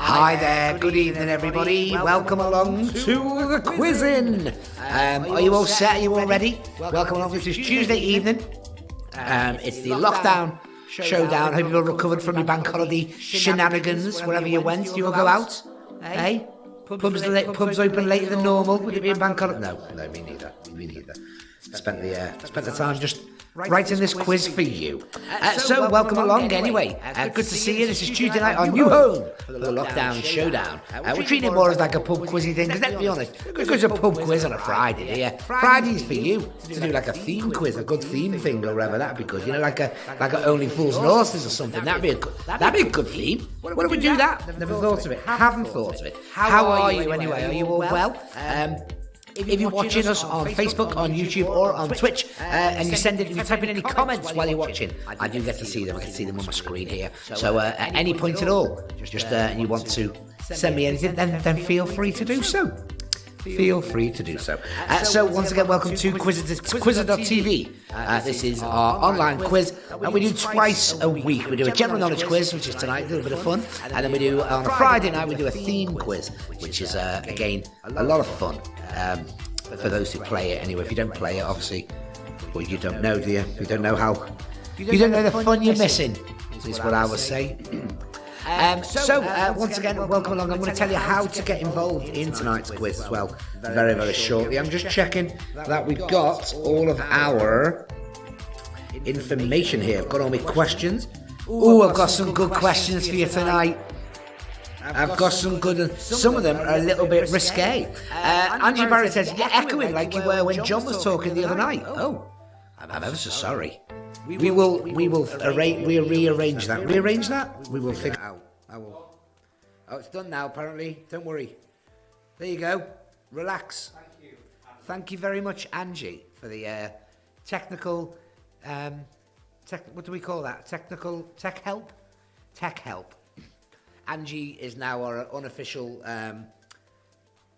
Hi there, good evening everybody. Welcome along to the quizzing. Are you all set? Are you all ready? Welcome along. This is Tuesday evening. It's the Lockdown Showdown. Hope you've all recovered from your bank holiday shenanigans. Wherever you went, you all go out? Hey? Pubs open later than normal. Would it be a bank holiday? No, me neither. Spent the time just writing this quiz for you. So welcome along anyway. Good to see you. This is Tuesday night on New Home for the Lockdown Showdown. We're treating it more as like a pub quizzy thing, because let's be honest, it's a pub quiz on a Friday here. Friday's for you to do like a theme quiz, a good theme thing or whatever. That'd be good. You know, like a Only Fools and Horses or something. That'd be a good theme. Why don't we do that? Never thought of it. Haven't thought of it. How are you anyway? Are you all well? If you're watching us on Facebook, on YouTube, or on Twitch, and if you type in any comments while you're watching, I do get to see them. I can see them on my screen here. So at any point at all, and you want to send me anything, then feel free to do so. Feel free to do so. So once again, welcome to Quizzer.tv. This is our online quiz, and we do twice a week. We do a general knowledge quiz, which is tonight, a little bit of fun, and then we do on a Friday night we do a theme quiz, which is again a lot of fun for those who play it. Anyway, if you don't play it, obviously, well, you don't know, do you? You don't know the fun you're missing. Is what I would say. Once again, welcome along. I'm going to tell you how to get involved in tonight's quiz as well, very, very shortly. I'm just checking that we've got all of our information here. I've got all my questions. I've got some good questions for you tonight. I've got some good, and some of them are a little bit risque. Angie Barrett says, you're echoing like you were when John was talking the other night. Oh, I'm ever so sorry. We will rearrange that. Rearrange that? We will figure it out. I will. Oh, it's done now, apparently. Don't worry. There you go. Relax. Thank you. Thank you very much, Angie, for the technical, what do we call that? Technical tech help? Tech help. Angie is now our unofficial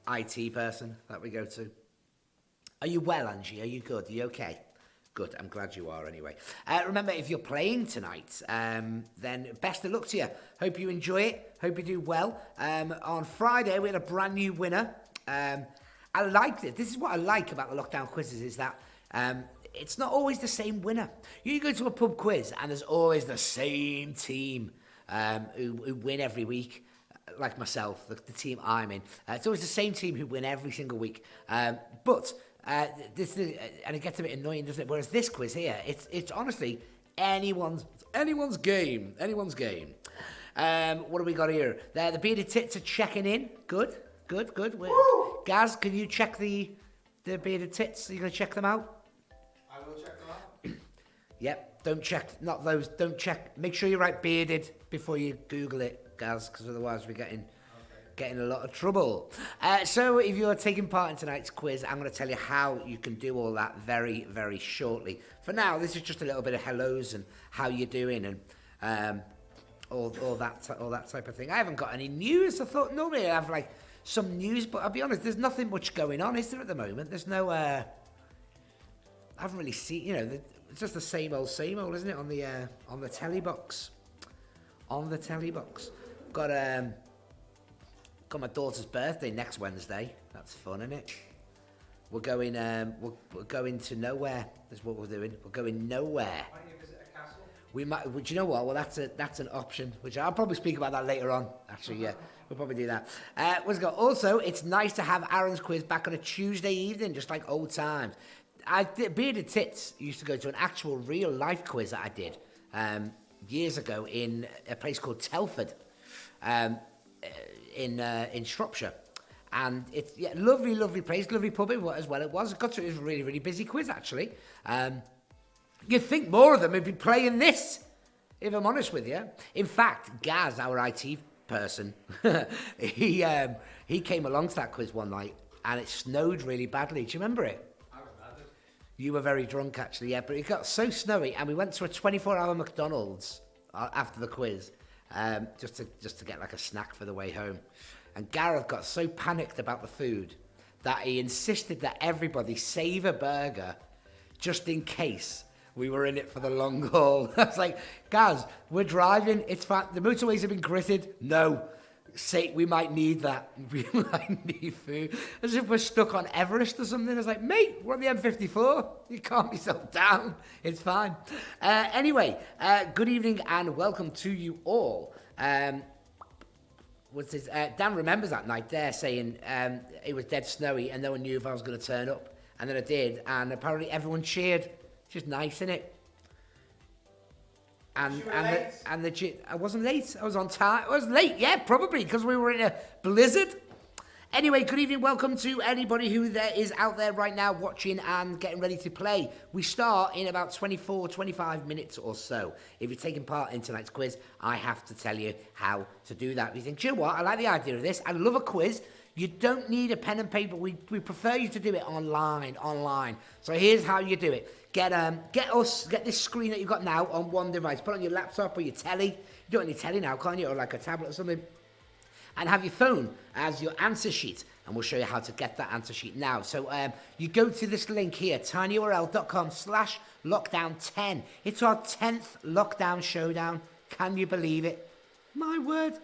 IT person that we go to. Are you well, Angie? Are you good? Are you okay? Good, I'm glad you are anyway. Remember, if you're playing tonight, then best of luck to you. Hope you enjoy it. Hope you do well. On Friday, we had a brand new winner. I liked it. This is what I like about the lockdown quizzes, is that it's not always the same winner. You go to a pub quiz and there's always the same team who win every week, like myself, the team I'm in. It's always the same team who win every single week. But this is, and it gets a bit annoying, doesn't it? Whereas this quiz here, it's honestly anyone's game. What do we got here? The bearded tits are checking in. Good. Gaz, can you check the bearded tits? Are you going to check them out? I will check them out. Yep. Don't check. Not those. Don't check. Make sure you write bearded before you Google it, Gaz, because otherwise we're getting a lot of trouble. So if you're taking part in tonight's quiz, I'm going to tell you how you can do all that very, very shortly. For now, this is just a little bit of hellos and how you're doing and all that type of thing. I haven't got any news. I thought normally I'd have like some news, but I'll be honest, there's nothing much going on, is there, at the moment? There's no. I haven't really seen. It's just the same old, isn't it? On the telly box. Got my daughter's birthday next Wednesday. That's fun, isn't it? We're going. We're going to nowhere. That's what we're doing. We're going nowhere. Might you visit a castle? We might. Do you know what? Well, that's an option. Which I'll probably speak about that later on. Actually, yeah, we'll probably do that. What's got? Also, it's nice to have Aaron's quiz back on a Tuesday evening, just like old times. Bearded Tits used to go to an actual real life quiz that I did years ago in a place called Telford. In Shropshire, and it's lovely place, lovely pub as well. It was a really, really busy quiz actually. You'd think more of them would be playing this, if I'm honest with you. In fact, Gaz, our IT person, he came along to that quiz one night, and it snowed really badly. Do you remember it? I was mad. You were very drunk actually, yeah. But it got so snowy, and we went to a 24-hour McDonald's after the quiz. Just to get like a snack for the way home. And Gareth got so panicked about the food that he insisted that everybody save a burger just in case we were in it for the long haul. I was like, Gaz, we're driving, it's fine. The motorways have been gritted. No, Say we might need that. We might need food. As if we're stuck on Everest or something. It's like, mate, we're on the M54. You calm yourself down. It's fine. Anyway, good evening and welcome to you all. What's this? Dan remembers that night there saying it was dead snowy and no one knew if I was going to turn up. And then I did, and apparently everyone cheered. Just nice, innit? And I wasn't late. I was on time. I was late, yeah, probably because we were in a blizzard. Anyway, good evening. Welcome to anybody who there is out there right now watching and getting ready to play. We start in about 25 minutes or so. If you're taking part in tonight's quiz, I have to tell you how to do that. You think, do you know what? I like the idea of this. I love a quiz. You don't need a pen and paper. We prefer you to do it online. So here's how you do it. Get this screen that you've got now on one device. Put it on your laptop or your telly. You don't need telly now, can you? Or like a tablet or something. And have your phone as your answer sheet. And we'll show you how to get that answer sheet now. So you go to this link here, tinyurl.com/lockdown10. It's our 10th Lockdown Showdown. Can you believe it? My word.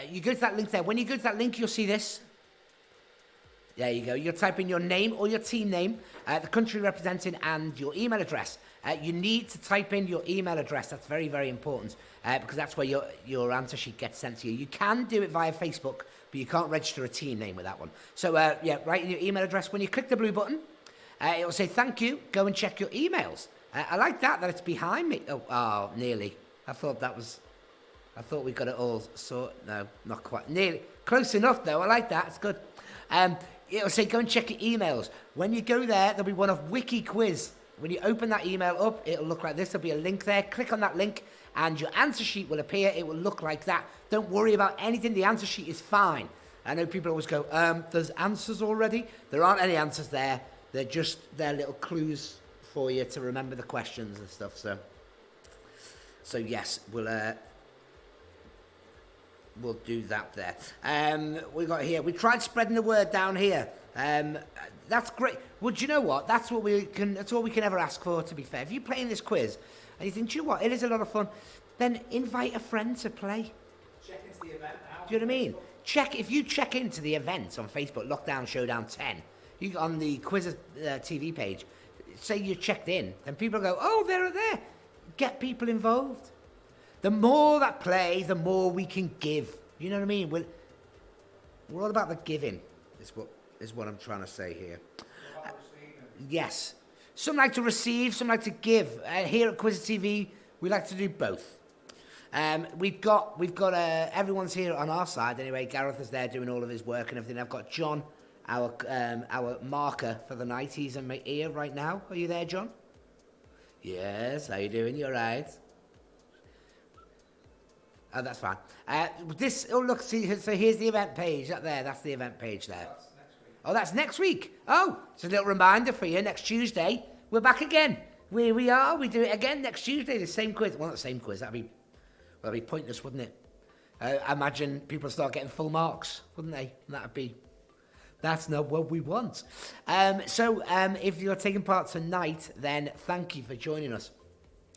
You go to that link there. When you go to that link, you'll see this. There you go. You'll type in your name or your team name, the country representing, and your email address. You need to type in your email address. That's very, very important because that's where your answer sheet gets sent to you. You can do it via Facebook, but you can't register a team name with that one. So, write in your email address. When you click the blue button, it'll say, thank you. Go and check your emails. I like that it's behind me. Oh, nearly. I thought we got it all sorted. No, not quite. Nearly. Close enough, though. I like that. It's good. It'll say, go and check your emails. When you go there, there'll be one of Wiki Quiz. When you open that email up, it'll look like this. There'll be a link there. Click on that link, and your answer sheet will appear. It will look like that. Don't worry about anything. The answer sheet is fine. I know people always go, there's answers already. There aren't any answers there. They're just their little clues for you to remember the questions and stuff. So yes, we'll do that there. We got here. We tried spreading the word down here. That's great. Well, do you know what? That's all we can ever ask for, to be fair. If you're playing this quiz and you think, do you know what? It is a lot of fun. Then invite a friend to play. Check into the event now. Do you know what I mean? If you check into the event on Facebook, Lockdown Showdown 10, on the quiz TV page, say you checked in, then people go, oh, they're there. Get people involved. The more that play, the more we can give. You know what I mean? We're all about the giving, is what I'm trying to say here. Yes. Some like to receive, some like to give. Here at Quiz TV, we like to do both. We've got everyone's here on our side anyway. Gareth is there doing all of his work and everything. I've got John, our marker for the night. He's in my ear right now. Are you there, John? Yes. How you doing? You all right? Oh, that's fine. Look, see, so here's the event page up there. That's the event page there. That's next week. Oh, that's next week. Oh, it's a little reminder for you. Next Tuesday, we're back again. We are. We do it again next Tuesday. The same quiz. Well, not the same quiz. That'd be pointless, wouldn't it? I imagine people start getting full marks, wouldn't they? That's not what we want. So if you're taking part tonight, then thank you for joining us.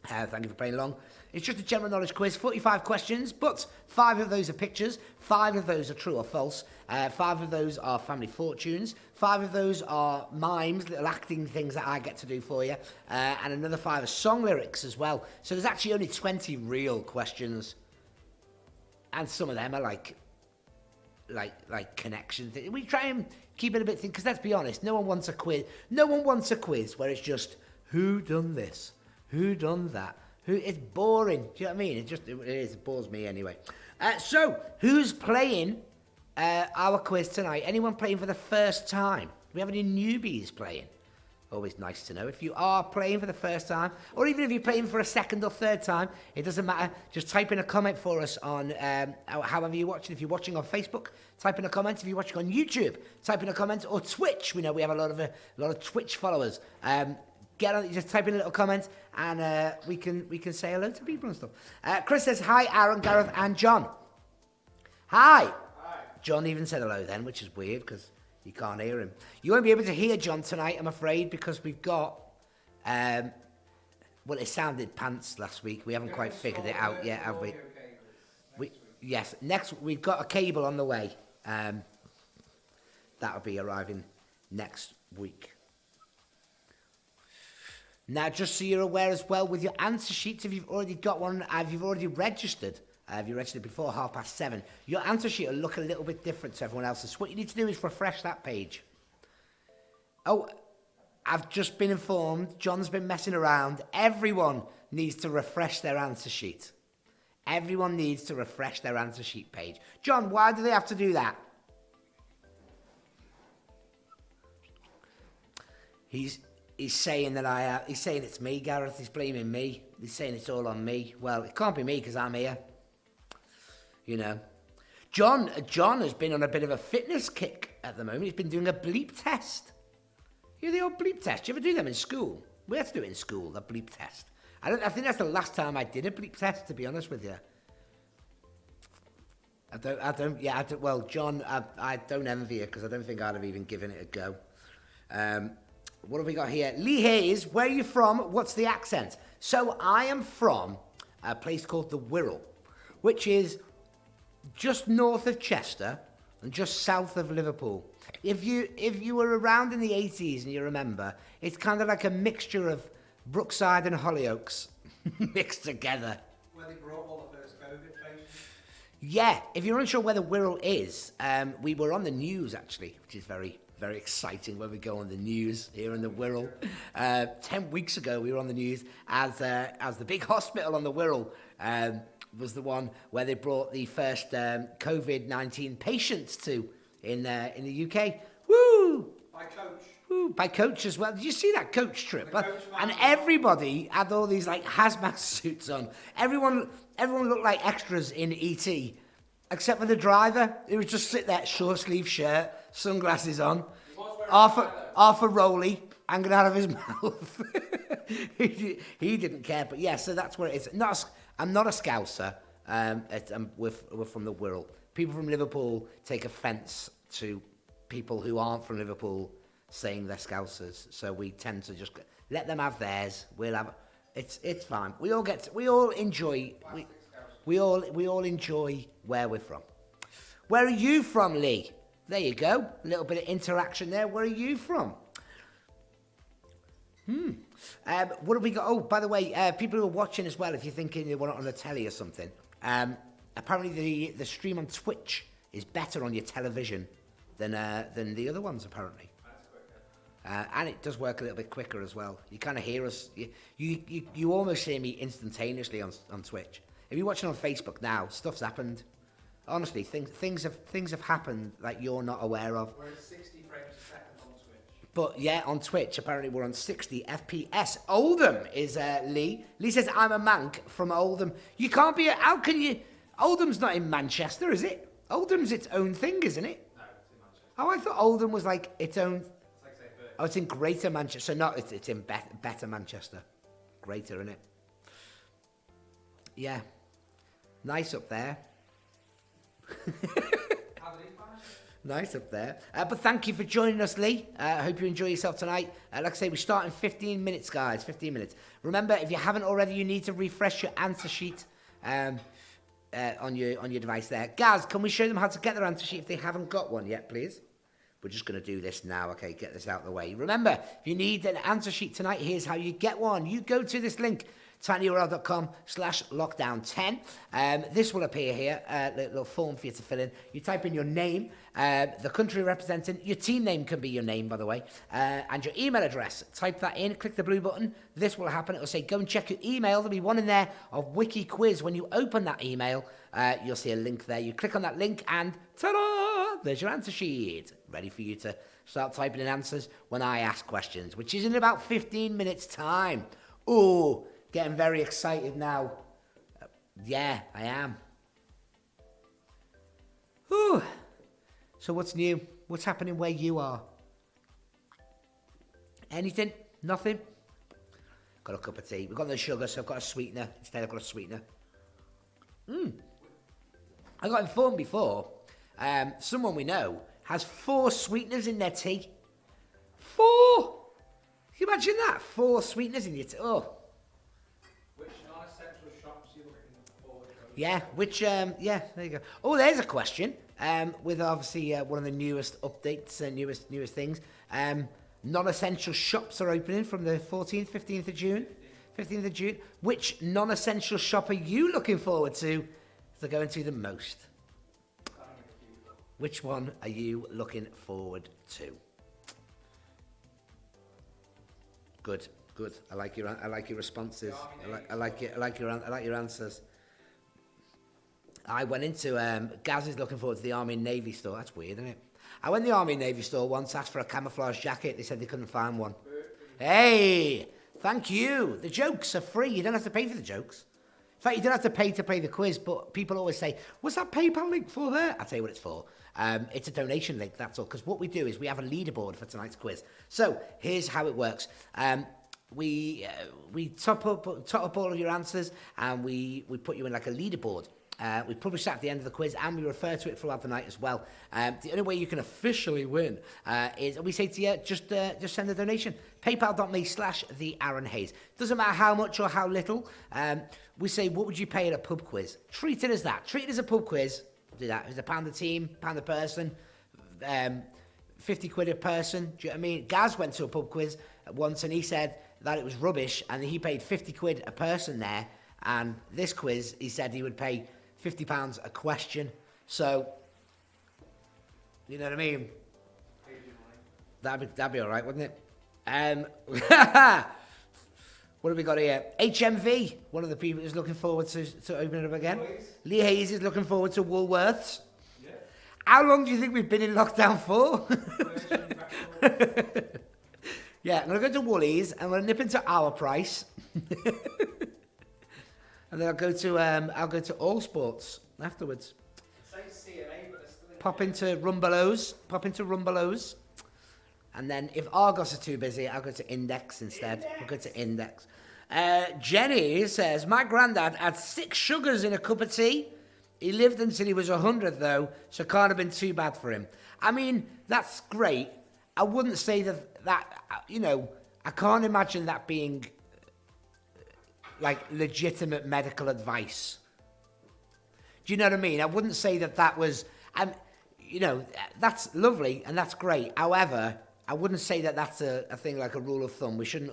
Thank you for playing along. It's just a general knowledge quiz, 45 questions, but 5 of those are pictures, 5 of those are true or false, 5 of those are family fortunes, 5 of those are mimes, little acting things that I get to do for you, and another 5 are song lyrics as well. So there's actually only 20 real questions, and some of them are like connections. We try and keep it a bit thin, because let's be honest, no one wants a quiz where it's just, who done this? Who done that? It's boring. Do you know what I mean? It bores me anyway. So, who's playing our quiz tonight? Anyone playing for the first time? Do we have any newbies playing? Always nice to know. If you are playing for the first time, or even if you're playing for a second or third time, it doesn't matter. Just type in a comment for us on however you're watching. If you're watching on Facebook, type in a comment. If you're watching on YouTube, type in a comment. Or Twitch. We know we have a lot of Twitch followers. Get on, just type in a little comment, and we can say hello to people and stuff. Chris says, hi, Aaron, Gareth, and John. Hi. Hi. John even said hello then, which is weird, because you can't hear him. You won't be able to hear John tonight, I'm afraid, because we've got... well, it sounded pants last week. We haven't quite figured it out yet, have we? Yes, next we've got a cable on the way. That'll be arriving next week. Now, just so you're aware as well, with your answer sheets, if you've already got one, if you've already registered, if you registered before 7:30, your answer sheet will look a little bit different to everyone else's. So what you need to do is refresh that page. Oh, I've just been informed, John's been messing around. Everyone needs to refresh their answer sheet. Everyone needs to refresh their answer sheet page. John, why do they have to do that? He's saying that he's saying it's me, Gareth. He's blaming me. He's saying it's all on me. Well, it can't be me because I'm here. You know. John has been on a bit of a fitness kick at the moment. He's been doing a bleep test. You know the old bleep test? Do you ever do them in school? We had to do it in school, the bleep test. I think that's the last time I did a bleep test, to be honest with you. Well, John, I don't envy you because I don't think I'd have even given it a go. What have we got here? Lee Hayes, where are you from? What's the accent? So I am from a place called the Wirral, which is just north of Chester and just south of Liverpool. If you were around in the 80s and you remember, it's kind of like a mixture of Brookside and Hollyoaks mixed together. Where they brought all the first COVID patients. Yeah, if you're unsure where the Wirral is, we were on the news actually, which is very, very exciting when we go on the news here in the Wirral. 10 weeks ago, we were on the news as the big hospital on the Wirral was the one where they brought the first COVID-19 patients to in the UK. Woo! By coach. Woo, by coach as well. Did you see that coach trip? And everybody had all these like hazmat suits on. Everyone looked like extras in ET, except for the driver. He would just sit there, short sleeve shirt, sunglasses on, half a rollie hanging out of his mouth. he didn't care, but yeah. So that's where it is. I'm not a Scouser. We're from the Wirral. People from Liverpool take offence to people who aren't from Liverpool saying they're Scousers, so we tend to just let them have theirs. We'll have it's fine. We all enjoy where we're from. Where are you from, Lee? There you go. A little bit of interaction there. Where are you from? What have we got? Oh, by the way, people who are watching as well, if you're thinking you want it on the telly or something, apparently the stream on Twitch is better on your television than the other ones, apparently. And it does work a little bit quicker as well. You kind of hear us. You almost hear me instantaneously on Twitch. If you're watching on Facebook now, stuff's happened. Honestly, things have happened that you're not aware of. We're at 60 frames a second on Twitch. But yeah, on Twitch, apparently we're on 60 FPS. Oldham is Lee. Lee says, I'm a mank from Oldham. You can't be, how can you, Oldham's not in Manchester, is it? Oldham's its own thing, isn't it? No, it's in Manchester. Oh, I thought Oldham was like its own. It's like say Birmingham. Oh, it's in Greater Manchester. So not, it's in better Manchester. Greater, isn't it? Yeah. Nice up there. Nice up there. But thank you for joining us, Lee. I hope you enjoy yourself tonight. Like I say, we start in 15 minutes, guys. 15 minutes. Remember, if you haven't already, you need to refresh your answer sheet on your device there. Guys, can we show them how to get their answer sheet if they haven't got one yet, please? We're just going to do this now, okay? Get this out of the way. Remember, if you need an answer sheet tonight, here's how you get one. You go to this link, tinyurl.com/lockdown10. This will appear here, a little form for you to fill in. You type in your name, the country representing, your team name can be your name, by the way, and your email address. Type that in, click the blue button. This will happen. It will say, go and check your email. There'll be one in there of Wiki Quiz. When you open that email, you'll see a link there. You click on that link and ta-da! There's your answer sheet. Ready for you to start typing in answers when I ask questions, which is in about 15 minutes' time. Oh, getting very excited now. Yeah, I am. Whew. So what's new? What's happening where you are? Anything? Nothing? Got a cup of tea. We've got no sugar, so I've got a sweetener. Instead, I've got a sweetener. I got informed before, someone we know has 4 sweeteners in their tea. 4! Can you imagine that? 4 sweeteners in your tea. Oh. Which non-essential shops are you looking for? Yeah, which, there you go. Oh, there's a question. With obviously one of the newest updates and newest things. Non-essential shops are opening from the 14th, 15th of June. 15th of June. Which non-essential shop are you looking forward to going to the most? Which one are you looking forward to? Good. I like your responses. I like your answers. I went into Gaz is looking forward to the Army and Navy store. That's weird, isn't it? I went to the Army and Navy store once, asked for a camouflage jacket. They said they couldn't find one. Hey, thank you. The jokes are free. You don't have to pay for the jokes. In fact, you don't have to pay the quiz, but people always say, what's that PayPal link for there? I'll tell you what it's for. It's a donation link, that's all. Because what we do is we have a leaderboard for tonight's quiz. So here's how it works. We top up all of your answers, and we put you in like a leaderboard. We publish that at the end of the quiz, and we refer to it throughout the night as well. The only way you can officially win is we say to you, just send a donation. PayPal.me/the Aaron Hayes. Doesn't matter how much or how little. We say, what would you pay at a pub quiz? Treat it as that. Treat it as a pub quiz. Do that. It's £1 a team, £1 a person, 50 quid a person. Do you know what I mean? Gaz went to a pub quiz once, and he said that it was rubbish, and he paid 50 quid a person there. And this quiz, he said he would pay £50 a question. So, you know what I mean? That'd be all right, wouldn't it? What have we got here? HMV, one of the people who's looking forward to opening up again. Lee Hayes is looking forward to Woolworths. Yeah. How long do you think we've been in lockdown for? Yeah, I'm going to go to Woolies, and I'm going to nip into Our Price. And then I'll go to All Sports afterwards. Pop into Rumbelows. And then if Argos are too busy, I'll go to Index instead. We'll go to Index. Jenny says, my granddad had 6 sugars in a cup of tea. He lived until he was 100 though, so can't have been too bad for him. I mean, that's great. I wouldn't say that I can't imagine that being like legitimate medical advice. Do you know what I mean? I wouldn't say that was, that's lovely and that's great. However, I wouldn't say that that's a thing like a rule of thumb. We shouldn't.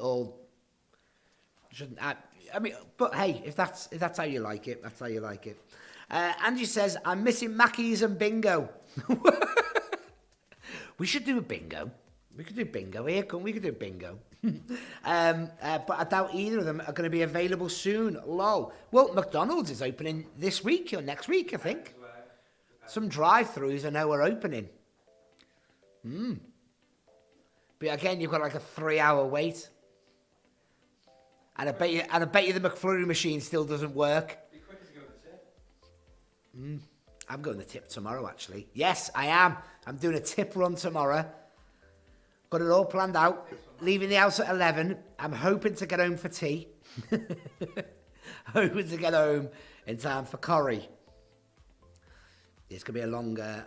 But hey, if that's how you like it, that's how you like it. Angie says, I'm missing Mackey's and bingo. We should do a bingo. We could do bingo here, couldn't we? We could do bingo. But I doubt either of them are going to be available soon. Lol. Well, McDonald's is opening this week or next week, I think. Some drive-thrus I know are opening. But again, you've got like a 3-hour wait. And I bet you the McFlurry machine still doesn't work. Be quicker to go to the tip. I'm going to tip tomorrow, actually. Yes, I am. I'm doing a tip run tomorrow. Got it all planned out. Leaving the house at 11. I'm hoping to get home for tea. Hoping to get home in time for curry. It's going to be a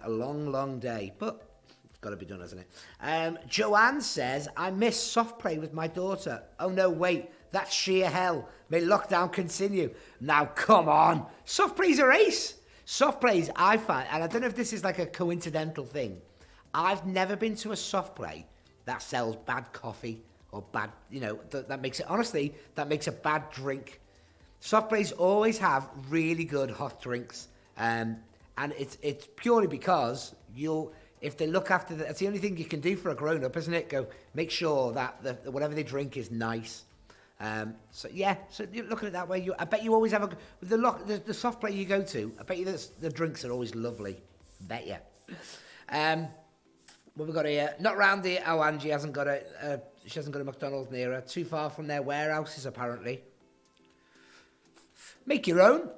long day. But it's got to be done, hasn't it? Joanne says, I miss soft play with my daughter. Oh, no, wait. That's sheer hell. May lockdown continue. Now, come on. Soft play's a ace. Soft plays, I find, and I don't know if this is like a coincidental thing. I've never been to a soft play that sells bad coffee or bad, that makes it, honestly, that makes a bad drink. Soft plays always have really good hot drinks. And it's purely because if they look after that's the only thing you can do for a grown-up, isn't it? Go make sure that whatever they drink is nice. So you look at it that way. I bet you always have the soft play you go to. I bet you the drinks are always lovely. Bet you. What have we got here? Not round here. Oh, Angie hasn't got she hasn't got a McDonald's near her. Too far from their warehouses, apparently. Make your own.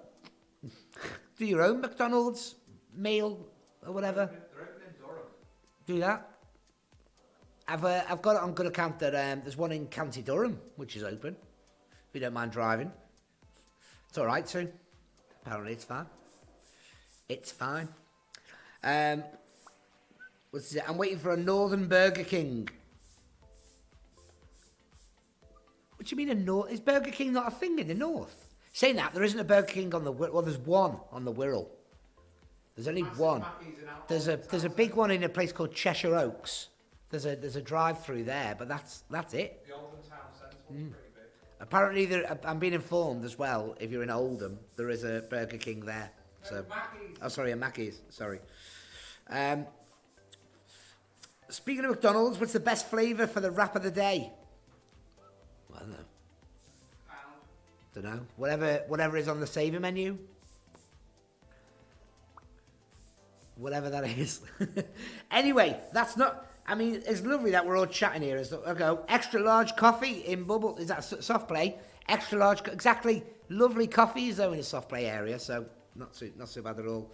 Do your own McDonald's meal or whatever. They're open in Durham. Do that. I've got it on good account that there's one in County Durham, which is open. If you don't mind driving. It's all right, too. Apparently it's fine. It's fine. What's it? I'm waiting for a Northern Burger King. What do you mean is Burger King not a thing in the north? Saying that, there isn't a Burger King on the Wirral. Well, there's one on the Wirral. There's only one. There's a big one in a place called Cheshire Oaks. There's a drive-through there, but that's it. The Oldham Town Centre one's pretty big. Apparently, I'm being informed as well. If you're in Oldham, there is a Burger King there. So, a Mackey's. Sorry. Speaking of McDonald's, what's the best flavour for the wrap of the day? I don't know. Don't know. Whatever is on the saviour menu. Whatever that is. Anyway, that's not... I mean, it's lovely that we're all chatting here. I go, extra large coffee in Bubble. Is that soft play? Extra large... Exactly. Lovely coffee though in the soft play area, so not so bad at all.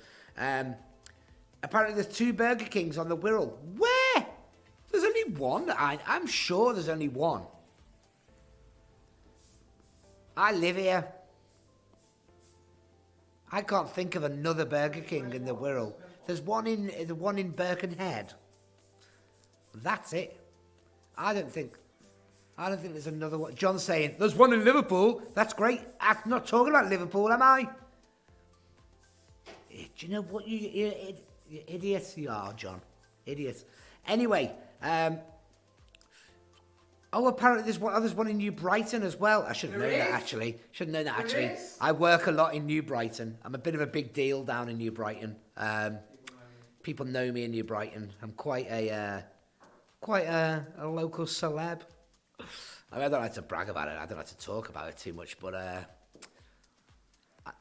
Apparently there's 2 Burger Kings on the Wirral. Where? There's only one. I'm sure there's only one. I live here. I can't think of another Burger King in the Wirral. There's one in Birkenhead. That's it. I don't think there's another one. John's saying there's one in Liverpool. That's great. I'm not talking about Liverpool, am I? Do you know what you idiots you are, John? Idiots. Anyway, apparently there's one in New Brighton as well. I should know that actually. I work a lot in New Brighton. I'm a bit of a big deal down in New Brighton. People know me in New Brighton. I'm quite a local celeb. I don't like to brag about it. I don't like to talk about it too much, but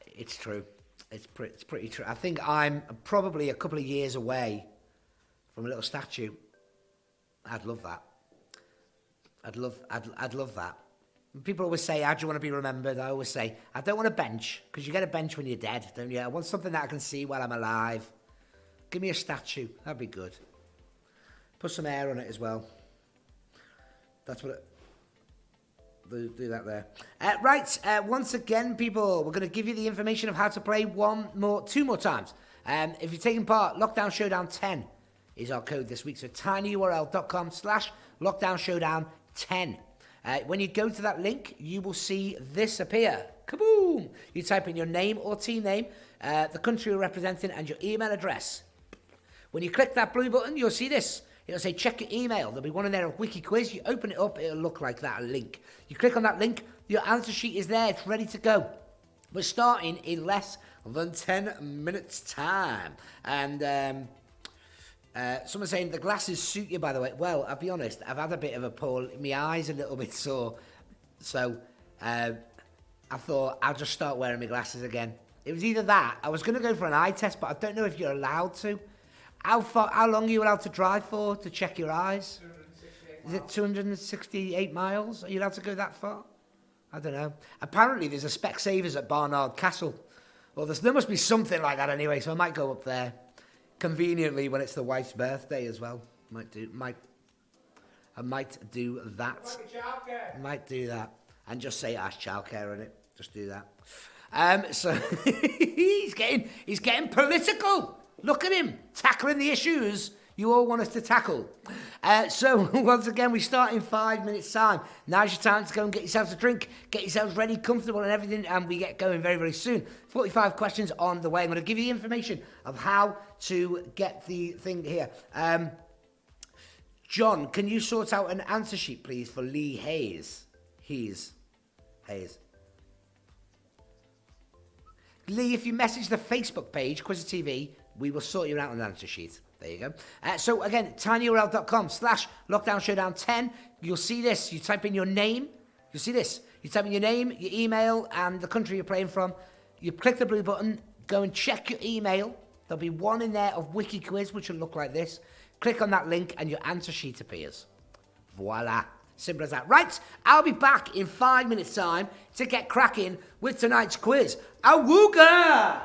it's true. It's pretty true. I think I'm probably a couple of years away from a little statue. I'd love that. I'd love that. People always say, how do you want to be remembered? I always say, I don't want a bench, because you get a bench when you're dead, don't you? I want something that I can see while I'm alive. Give me a statue. That'd be good. Put some hair on it as well. That's what do that there. Right, once again, people, we're going to give you the information of how to play two more times. If you're taking part, Lockdown Showdown 10 is our code this week. So tinyurl.com/lockdownshowdown10. When you go to that link, you will see this appear. Kaboom! You type in your name or team name, the country you're representing, and your email address. When you click that blue button, you'll see this. It'll say, check your email. There'll be one in there, a wiki quiz. You open it up, it'll look like that, a link. You click on that link, your answer sheet is there. It's ready to go. We're starting in less than 10 minutes' time. And someone's saying, the glasses suit you, by the way. Well, I'll be honest, I've had a bit of a pull. My eye's a little bit sore. So I thought I'll just start wearing my glasses again. It was either that. I was going to go for an eye test, but I don't know if you're allowed to. How long are you allowed to drive for to check your eyes? 268 miles. Is it 268 miles? Are you allowed to go that far? I don't know. Apparently there's a Specsavers at Barnard Castle. Well, there must be something like that anyway, so I might go up there. Conveniently when it's the wife's birthday as well. I might do that. Like a childcare. Might do that. And just say ask childcare on it. Just do that. So he's getting political. Look at him, tackling the issues you all want us to tackle. So, once again, we start in 5 minutes' time. Now's your time to go and get yourselves a drink, get yourselves ready, comfortable and everything, and we get going very, very soon. 45 questions on the way. I'm going to give you the information of how to get the thing here. John, can you sort out an answer sheet, please, for Lee Hayes? Hayes. Lee, if you message the Facebook page, Quiz TV, we will sort you out on the answer sheet. There you go. So again, tinyurl.com/lockdownshowdown10. You'll see this. You type in your name. You'll see this. You type in your name, your email, and the country you're playing from. You click the blue button. Go and check your email. There'll be one in there of Wiki Quiz, which will look like this. Click on that link, and your answer sheet appears. Voila. Simple as that. Right, I'll be back in 5 minutes' time to get cracking with tonight's quiz. Awooga!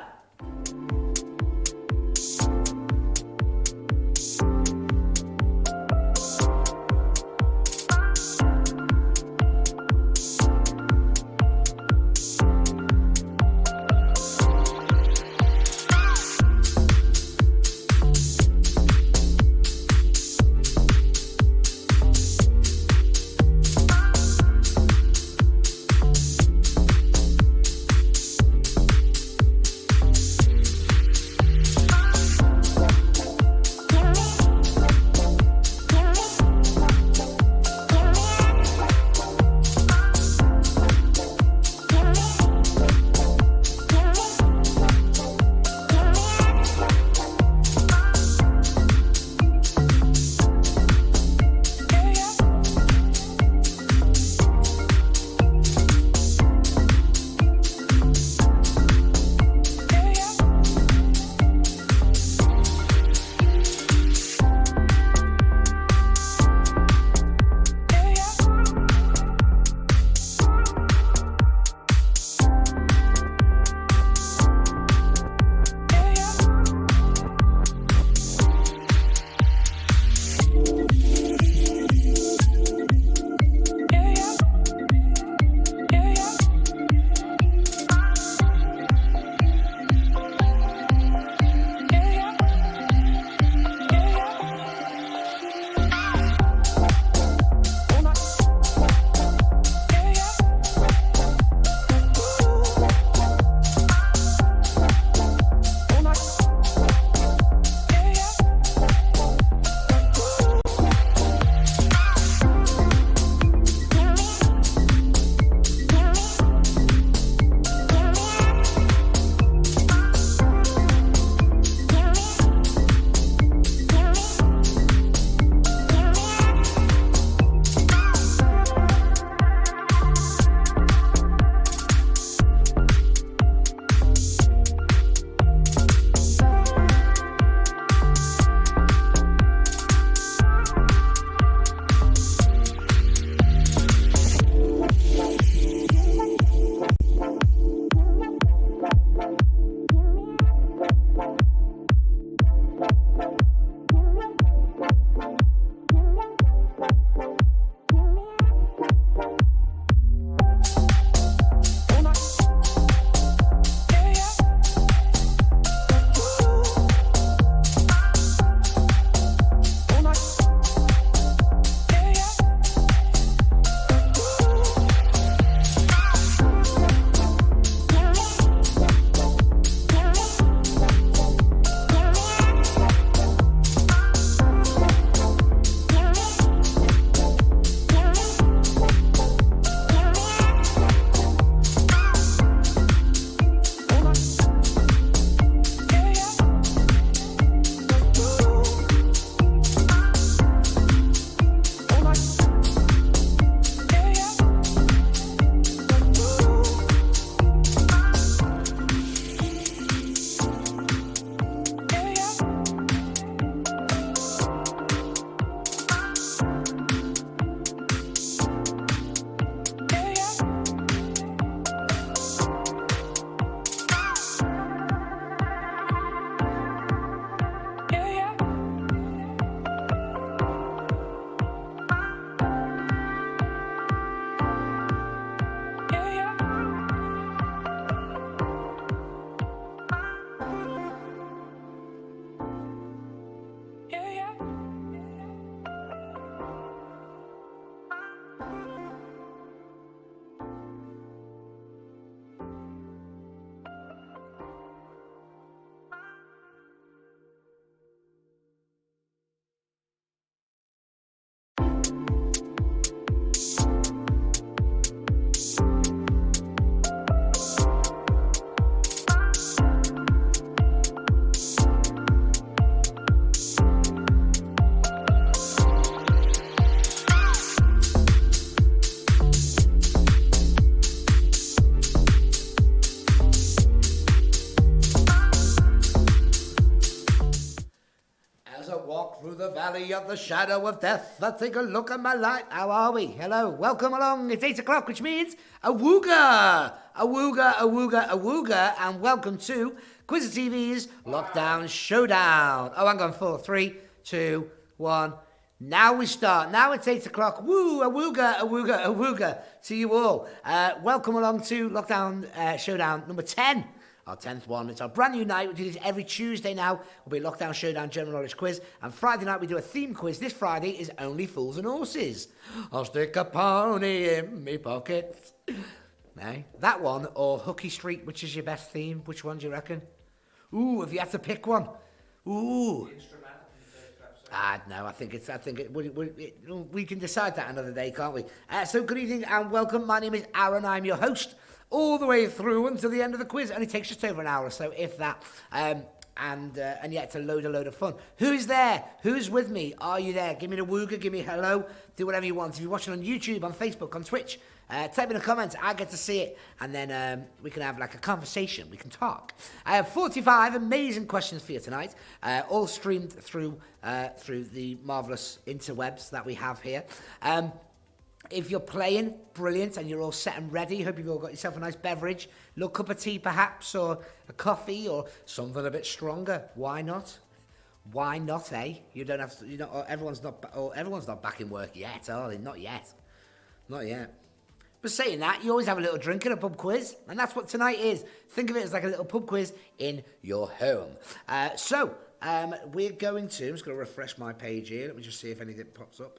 eye of the shadow of death, I take a look at my life. How are we? Hello, welcome along. It's 8 o'clock, which means awooga, awooga, awooga, awooga, and welcome to Quiz TV's Lockdown Showdown. Oh, hang on, 4, 3, 2, 1. Now we start. Now it's 8 o'clock. Woo, awooga, awooga, awooga to you all. Welcome along to Lockdown Showdown number 10. Our 10th one. It's our brand new night. We do this every Tuesday now. Will be Lockdown Showdown General Knowledge Quiz. And Friday night we do a theme quiz. This Friday is Only Fools and Horses. I'll stick a pony in me pocket. No, that one or Hooky Street, which is your best theme? Which one do you reckon? Ooh, if you have to pick one. Ooh. No, I think we can decide that another day, can't we? So good evening and welcome. My name is Aaron. I'm your host all the way through until the end of the quiz. It only takes just over an hour or so, if that. And yeah, it's a load of fun. Who's there? Who's with me? Are you there? Give me the wooga, give me a hello. Do whatever you want. If you're watching on YouTube, on Facebook, on Twitch, type in the comments. I get to see it. And then we can have like a conversation. We can talk. I have 45 amazing questions for you tonight, all streamed through the marvellous interwebs that we have here. If you're playing, brilliant, and you're all set and ready, hope you've all got yourself a nice beverage, a little cup of tea perhaps, or a coffee, or something a bit stronger. Why not? Why not, eh? You don't have to, everyone's not back in work yet, are they? Not yet. Not yet. But saying that, you always have a little drink at a pub quiz, and that's what tonight is. Think of it as like a little pub quiz in your home. We're going to, I'm just going to refresh my page here. Let me just see if anything pops up.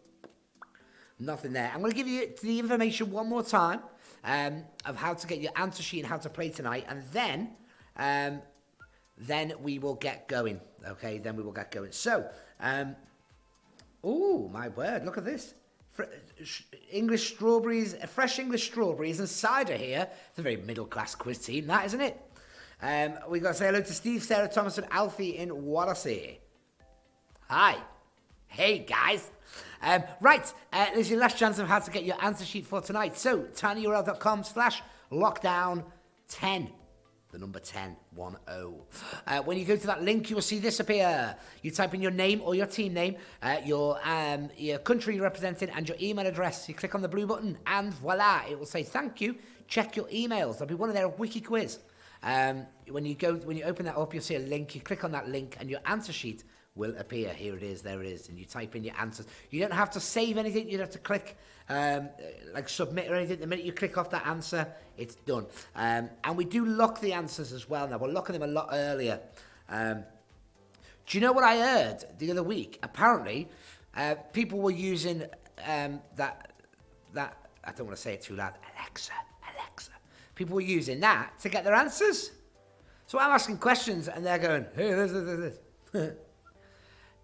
Nothing there. I'm going to give you the information one more time of how to get your answer sheet and how to play tonight, and then we will get going. Okay, then we will get going. So, oh my word! Look at this. English strawberries, fresh English strawberries and cider here. It's a very middle class quiz team, that isn't it? We got to say hello to Steve, Sarah, Thomas, and Alfie in Wallasey. Hi. Hey guys. This is your last chance of how to get your answer sheet for tonight. So, tinyurl.com/lockdown10. The number 10, 10. When you go to that link, you will see this appear. You type in your name or your team name, your country you're representing, and your email address. You click on the blue button, and voila, it will say thank you. Check your emails. There'll be one of their wiki quiz. When you open that up, you'll see a link. You click on that link, and your answer sheet will appear. Here it is, there it is, and you type in your answers. You don't have to save anything, you don't have to click like submit or anything. The minute you click off that answer, it's done. And we do lock the answers as well now. We're locking them a lot earlier. Do you know what I heard the other week? Apparently, people were using that I don't want to say it too loud, Alexa. People were using that to get their answers. So I'm asking questions and they're going, hey, this.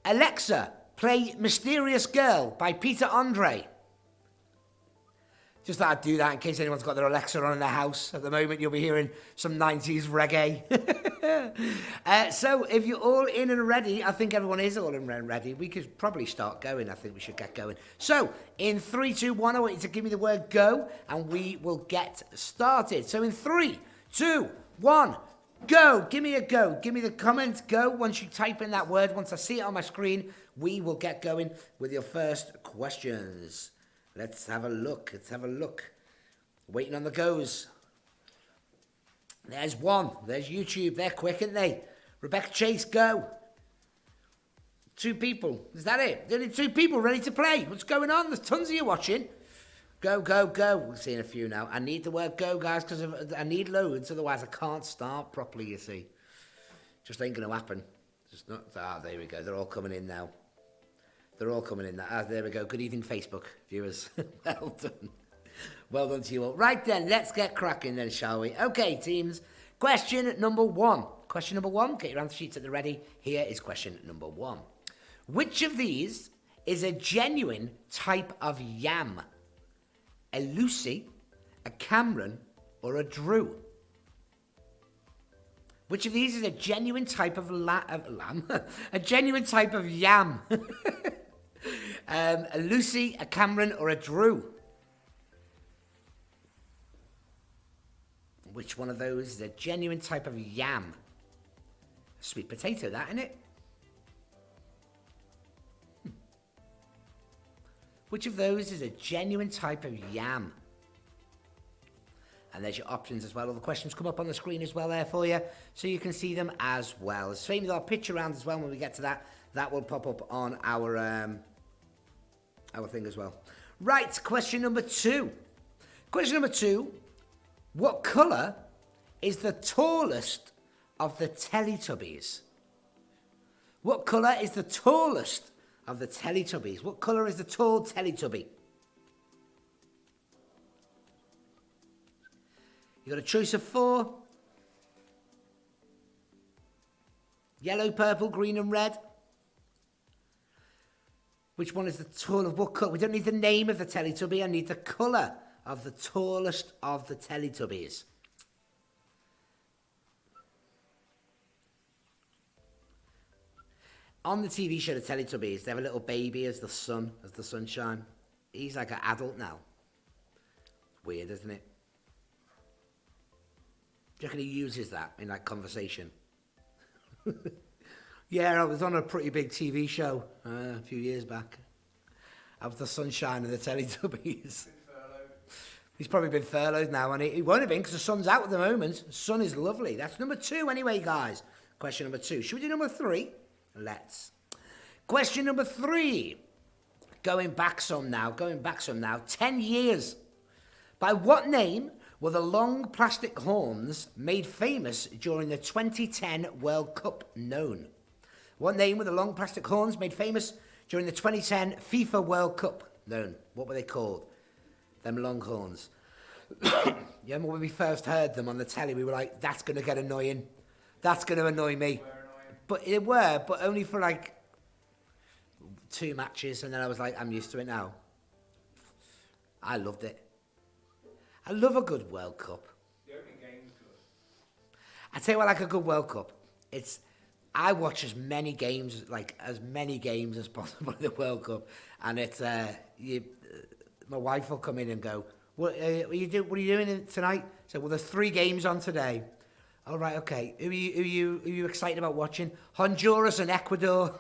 Alexa, play Mysterious Girl by Peter Andre. Just thought I'd do that in case anyone's got their Alexa on in their house. At the moment, you'll be hearing some 90s reggae. So if you're all in and ready, I think everyone is all in and ready. We could probably start going. I think we should get going. So in 3, 2, 1, I want you to give me the word go, and we will get started. So in 3, 2, 1... go. Give me a go. Give me the comment. Go. Once you type in that word, once I see it on my screen, we will get going with your first questions. Let's have a look. Waiting on the goes. There's one. There's YouTube. They're quick, aren't they? Rebecca Chase, go. 2 people. Is that it? Only 2 people ready to play. What's going on? There's tons of you watching. Go. We're seeing a few now. I need the word go, guys, because I need loads. Otherwise, I can't start properly, you see. Just ain't going to happen. Just not. There we go. They're all coming in now. There we go. Good evening, Facebook viewers. Well done. Well done to you all. Right then, let's get cracking then, shall we? Okay, teams. Question number 1. Get your answer sheets at the ready. Here is question number 1. Which of these is a genuine type of yam? A Lucy, a Cameron, or a Drew? Which of these is a genuine type of lamb? A genuine type of yam? A Lucy, a Cameron, or a Drew? Which one of those is a genuine type of yam? Sweet potato, that, isn't it? Which of those is a genuine type of yam? And there's your options as well. All the questions come up on the screen as well there for you, so you can see them as well. Same with our picture round as well. When we get to that, that will pop up on our thing as well. Right, question number 2. Question number 2. What colour is the tallest of the Teletubbies? What colour is the tallest of the Teletubbies? What colour is the tall Teletubby? You got a choice of 4. Yellow, purple, green and red. Which one is the tall of what colour? We don't need the name of the Teletubby. I need the colour of the tallest of the Teletubbies. On the TV show, the Teletubbies, they have a little baby as the sun, as the sunshine. He's like an adult now. Weird, isn't it? Do you reckon he uses that in like conversation? Yeah, I was on a pretty big TV show a few years back. I was the sunshine of the Teletubbies. He's probably been furloughed now, and he won't have been because the sun's out at the moment. The sun is lovely. That's number 2 anyway, guys. Question number 2. Should we do number 3? Let's. Question number 3. Going back some now. 10 years. By what name were the long plastic horns made famous during the 2010 World Cup known? What name were the long plastic horns made famous during the 2010 FIFA World Cup known? What were they called? Them long horns. Yeah, when we first heard them on the telly, we were like, that's going to get annoying. That's going to annoy me. But but only for like 2 matches, and then I was like, I'm used to it now. I loved it. I love a good World Cup. The opening game's good. I tell you what, like a good World Cup, I watch as many games as possible in the World Cup, and my wife will come in and go, what are you doing tonight? So, well, there's 3 games on today. All right, okay. Who are you excited about watching? Honduras and Ecuador.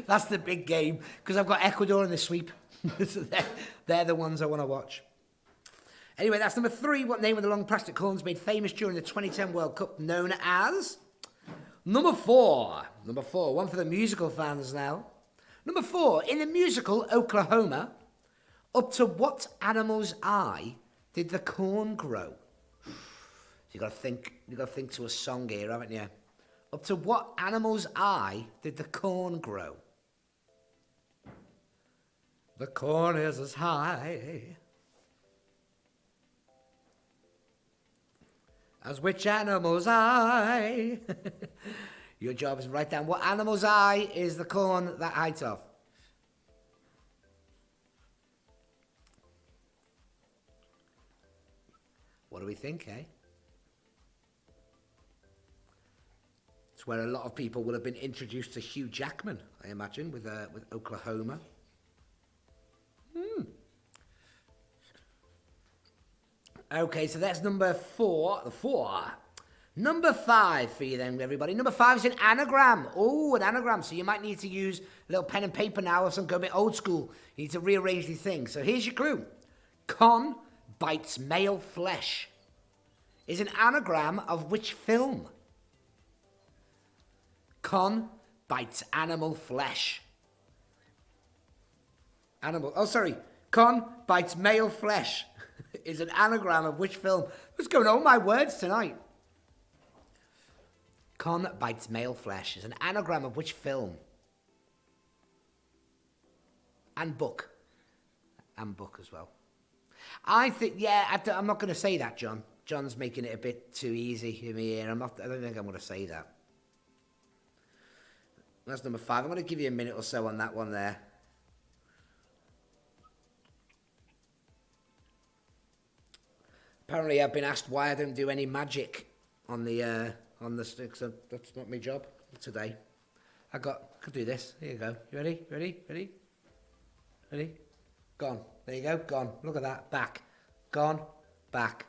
That's the big game, because I've got Ecuador in the sweep. So they're the ones I want to watch. Anyway, that's number 3. What name were the long plastic horns made famous during the 2010 World Cup known as? Number 4. One for the musical fans now. Number 4. In the musical Oklahoma, up to what animal's eye did the corn grow? So you got to think to a song here, haven't you? Up to what animal's eye did the corn grow? The corn is as high as which animal's eye? Your job is to write down what animal's eye is the corn that height of. What do we think, eh? It's where a lot of people will have been introduced to Hugh Jackman, I imagine, with Oklahoma. Okay, so that's number 4. Number 5 for you then, everybody. Number 5 is an anagram. Oh, an anagram. So you might need to use a little pen and paper now or something, go a bit old school. You need to rearrange these things. So here's your clue. Con bites male flesh is an anagram of which film? Con bites animal flesh. Con bites male flesh is an anagram of which film? What's going on with my words tonight? Con bites male flesh is an anagram of which film? And book. And book as well. I think, I'm not going to say that, John. John's making it a bit too easy for me here. I don't think I'm going to say that. That's number 5. I'm going to give you a minute or so on that one there. Apparently, I've been asked why I don't do any magic on the sticks. So that's not my job today. I could do this. Here you go. You ready? Ready? Gone. There you go. Gone. Look at that. Back. Gone. Back.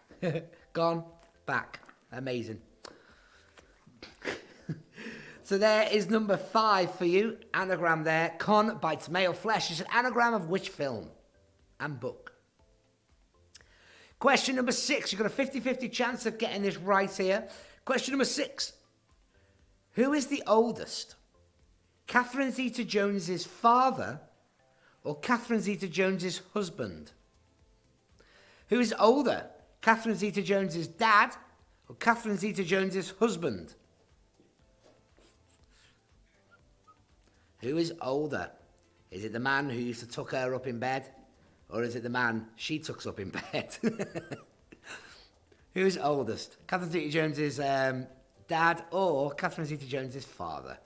Gone. Back. Amazing. So there is number 5 for you. Anagram there. Con bites male flesh. It's an anagram of which film and book? Question number 6. You've got a 50-50 chance of getting this right here. Question number 6. Who is the oldest? Catherine Zeta-Jones's father or Catherine Zeta-Jones's husband? Who is older? Catherine Zeta-Jones's dad or Catherine Zeta-Jones's husband? Who is older? Is it the man who used to tuck her up in bed? Or is it the man she tucks up in bed? Who is oldest? Catherine Zeta-Jones's dad or Catherine Zeta-Jones's father?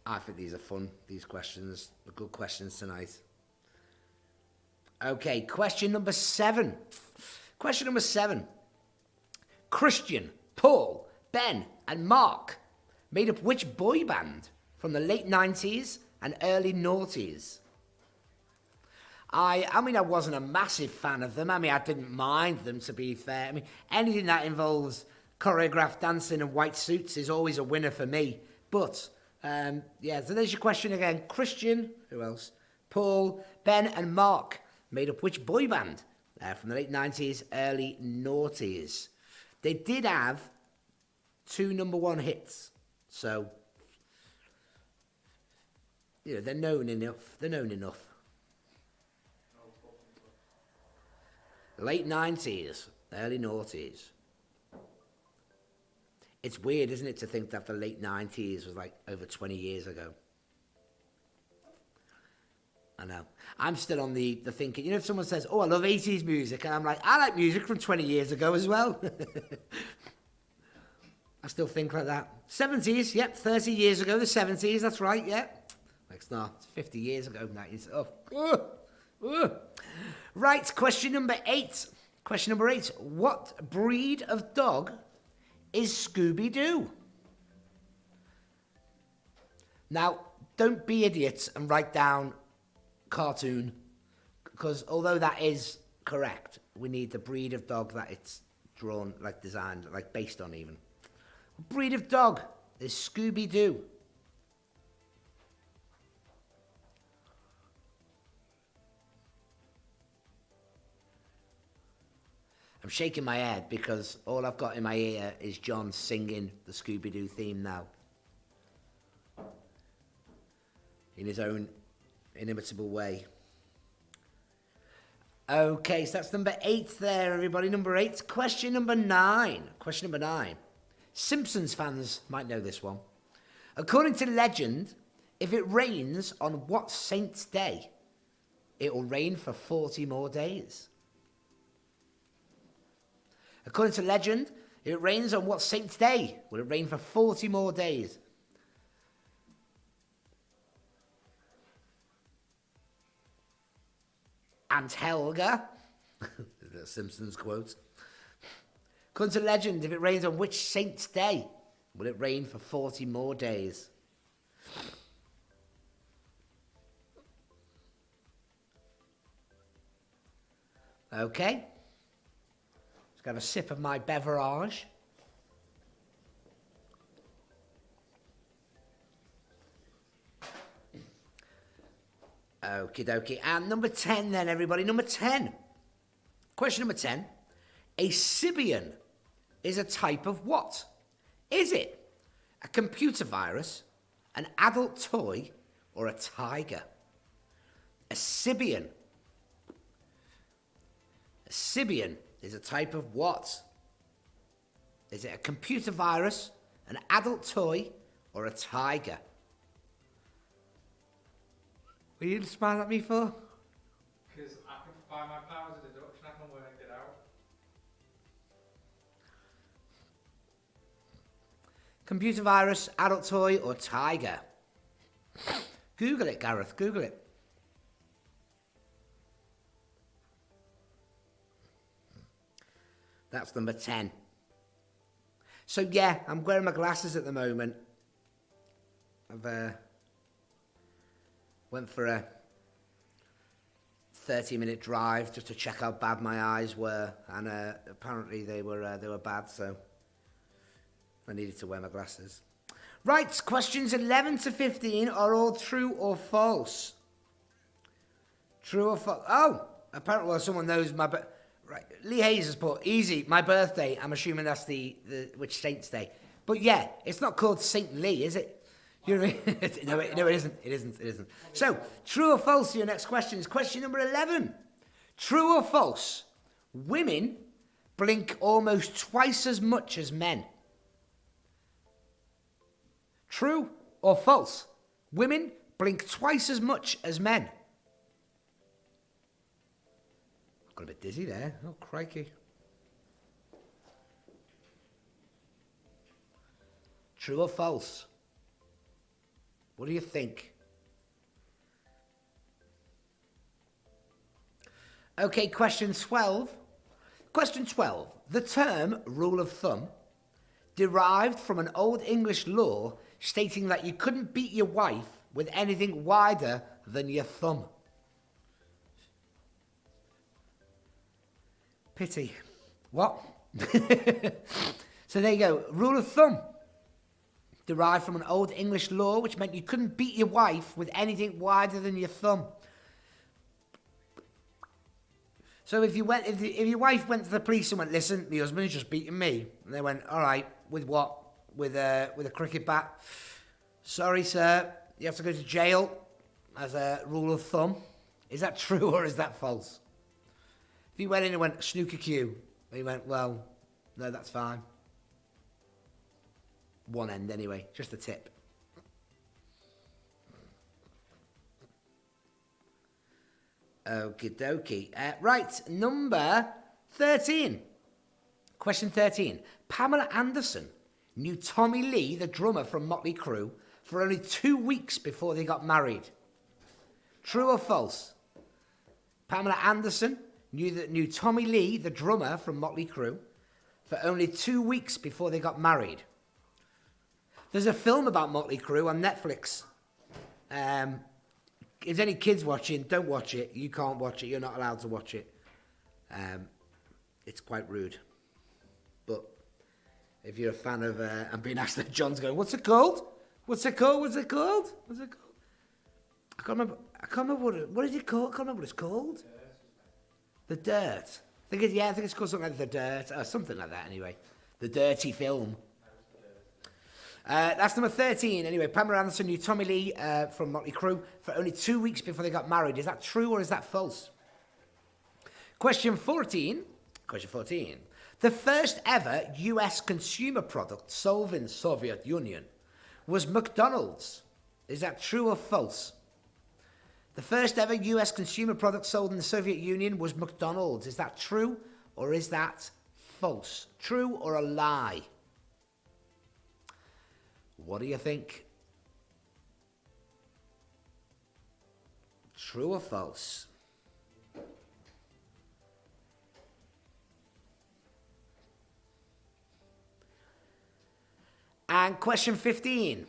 I think these are fun, these questions. They're good questions tonight. Okay, question number 7. Question number 7. Christian, Paul, Ben and Mark made up which boy band from the late 90s and early noughties? I mean, I wasn't a massive fan of them. I mean, I didn't mind them, to be fair. I mean, anything that involves choreographed dancing and white suits is always a winner for me. But, yeah, so there's your question again. Christian, who else? Paul, Ben and Mark made up which boy band from the late 90s, early noughties? They did have 2 number 1 hits. So, you know, they're known enough. They're known enough. Late 90s, early noughties. It's weird, isn't it, to think that the late 90s was like over 20 years ago. I know. I'm still on the thinking, you know, if someone says, oh, I love 80s music, and I'm like, I like music from 20 years ago as well. I still think like that. 70s, yep, 30 years ago, the 70s, that's right, yep. Like, it's not, it's 50 years ago, 90s. Oh. Right, question number 8. Question number 8. What breed of dog is Scooby-Doo? Now, don't be idiots and write down cartoon, because although that is correct, we need the breed of dog that it's drawn, like designed, like based on even. What breed of dog is Scooby-Doo? I'm shaking my head because all I've got in my ear is John singing the Scooby-Doo theme now. In his own inimitable way. Okay, so that's number 8 there, everybody. Number 8. Question number 9. Question number 9. Simpsons fans might know this one. According to legend, if it rains on what saint's day, it will rain for 40 more days. According to legend, if it rains on what saint's day, will it rain for 40 more days? Aunt Helga, the Simpsons quote. According to legend, if it rains on which saint's day, will it rain for 40 more days? Okay. Let's have a sip of my beverage. Okie dokie. And number 10 then, everybody. Number 10. Question number 10. A Sibian is a type of what? Is it a computer virus, an adult toy, or a tiger? A Sibian. A Sibian is a type of what? Is it a computer virus, an adult toy, or a tiger? What are you smiling at me for? Because I can, by my powers of deduction, I can work it out. Computer virus, adult toy, or tiger? Google it, Gareth. Google it. That's number 10. So yeah, I'm wearing my glasses at the moment. I've went for a 30-minute drive just to check how bad my eyes were, and apparently they were bad, so I needed to wear my glasses. Right, questions 11 to 15 are all true or false. True or false? Oh, apparently, well, someone knows my... Right, Lee Hayes has put, easy, my birthday. I'm assuming that's the which saint's day. But yeah, it's not called Saint Lee, is it? You know what I mean? No, it isn't. It isn't. So, true or false, your next question is question number 11. True or false? Women blink almost twice as much as men. True or false? Women blink twice as much as men. Got a bit dizzy there. Oh, crikey. True or false? What do you think? Okay, question 12. Question 12. The term rule of thumb derived from an old English law stating that you couldn't beat your wife with anything wider than your thumb. Pity. What? So there you go. Rule of thumb. Derived from an old English law which meant you couldn't beat your wife with anything wider than your thumb. So if your wife went to the police and went, listen, my husband's just beating me. And they went, all right, with what? With a cricket bat. Sorry, sir. You have to go to jail as a rule of thumb. Is that true or is that false? If he went in and went, snooker cue, and he went, well, no, that's fine. One end anyway, just a tip. Okie dokie. Right, number 13. Question 13. Pamela Anderson knew Tommy Lee, the drummer from Motley Crue, for only 2 weeks before they got married. True or false? Pamela Anderson knew Tommy Lee, the drummer from Motley Crue, for only 2 weeks before they got married. There's a film about Motley Crue on Netflix. If any kids watching, don't watch it. You can't watch it. You're not allowed to watch it. It's quite rude. But if you're a fan of... I'm being asked that John's going, what's it called? What's it called? What's it called? What's it called? I can't remember what is it called? I can't remember what it's called. The Dirt. I think it's called something like The Dirt, or something like that anyway. The Dirty Film. That's number 13. Anyway, Pamela Anderson knew Tommy Lee from Motley Crue for only 2 weeks before they got married. Is that true or is that false? Question 14. The first ever US consumer product sold in the Soviet Union was McDonald's. Is that true or false? The first ever US consumer product sold in the Soviet Union was McDonald's. Is that true or is that false? True or a lie? What do you think? True or false? And question 15.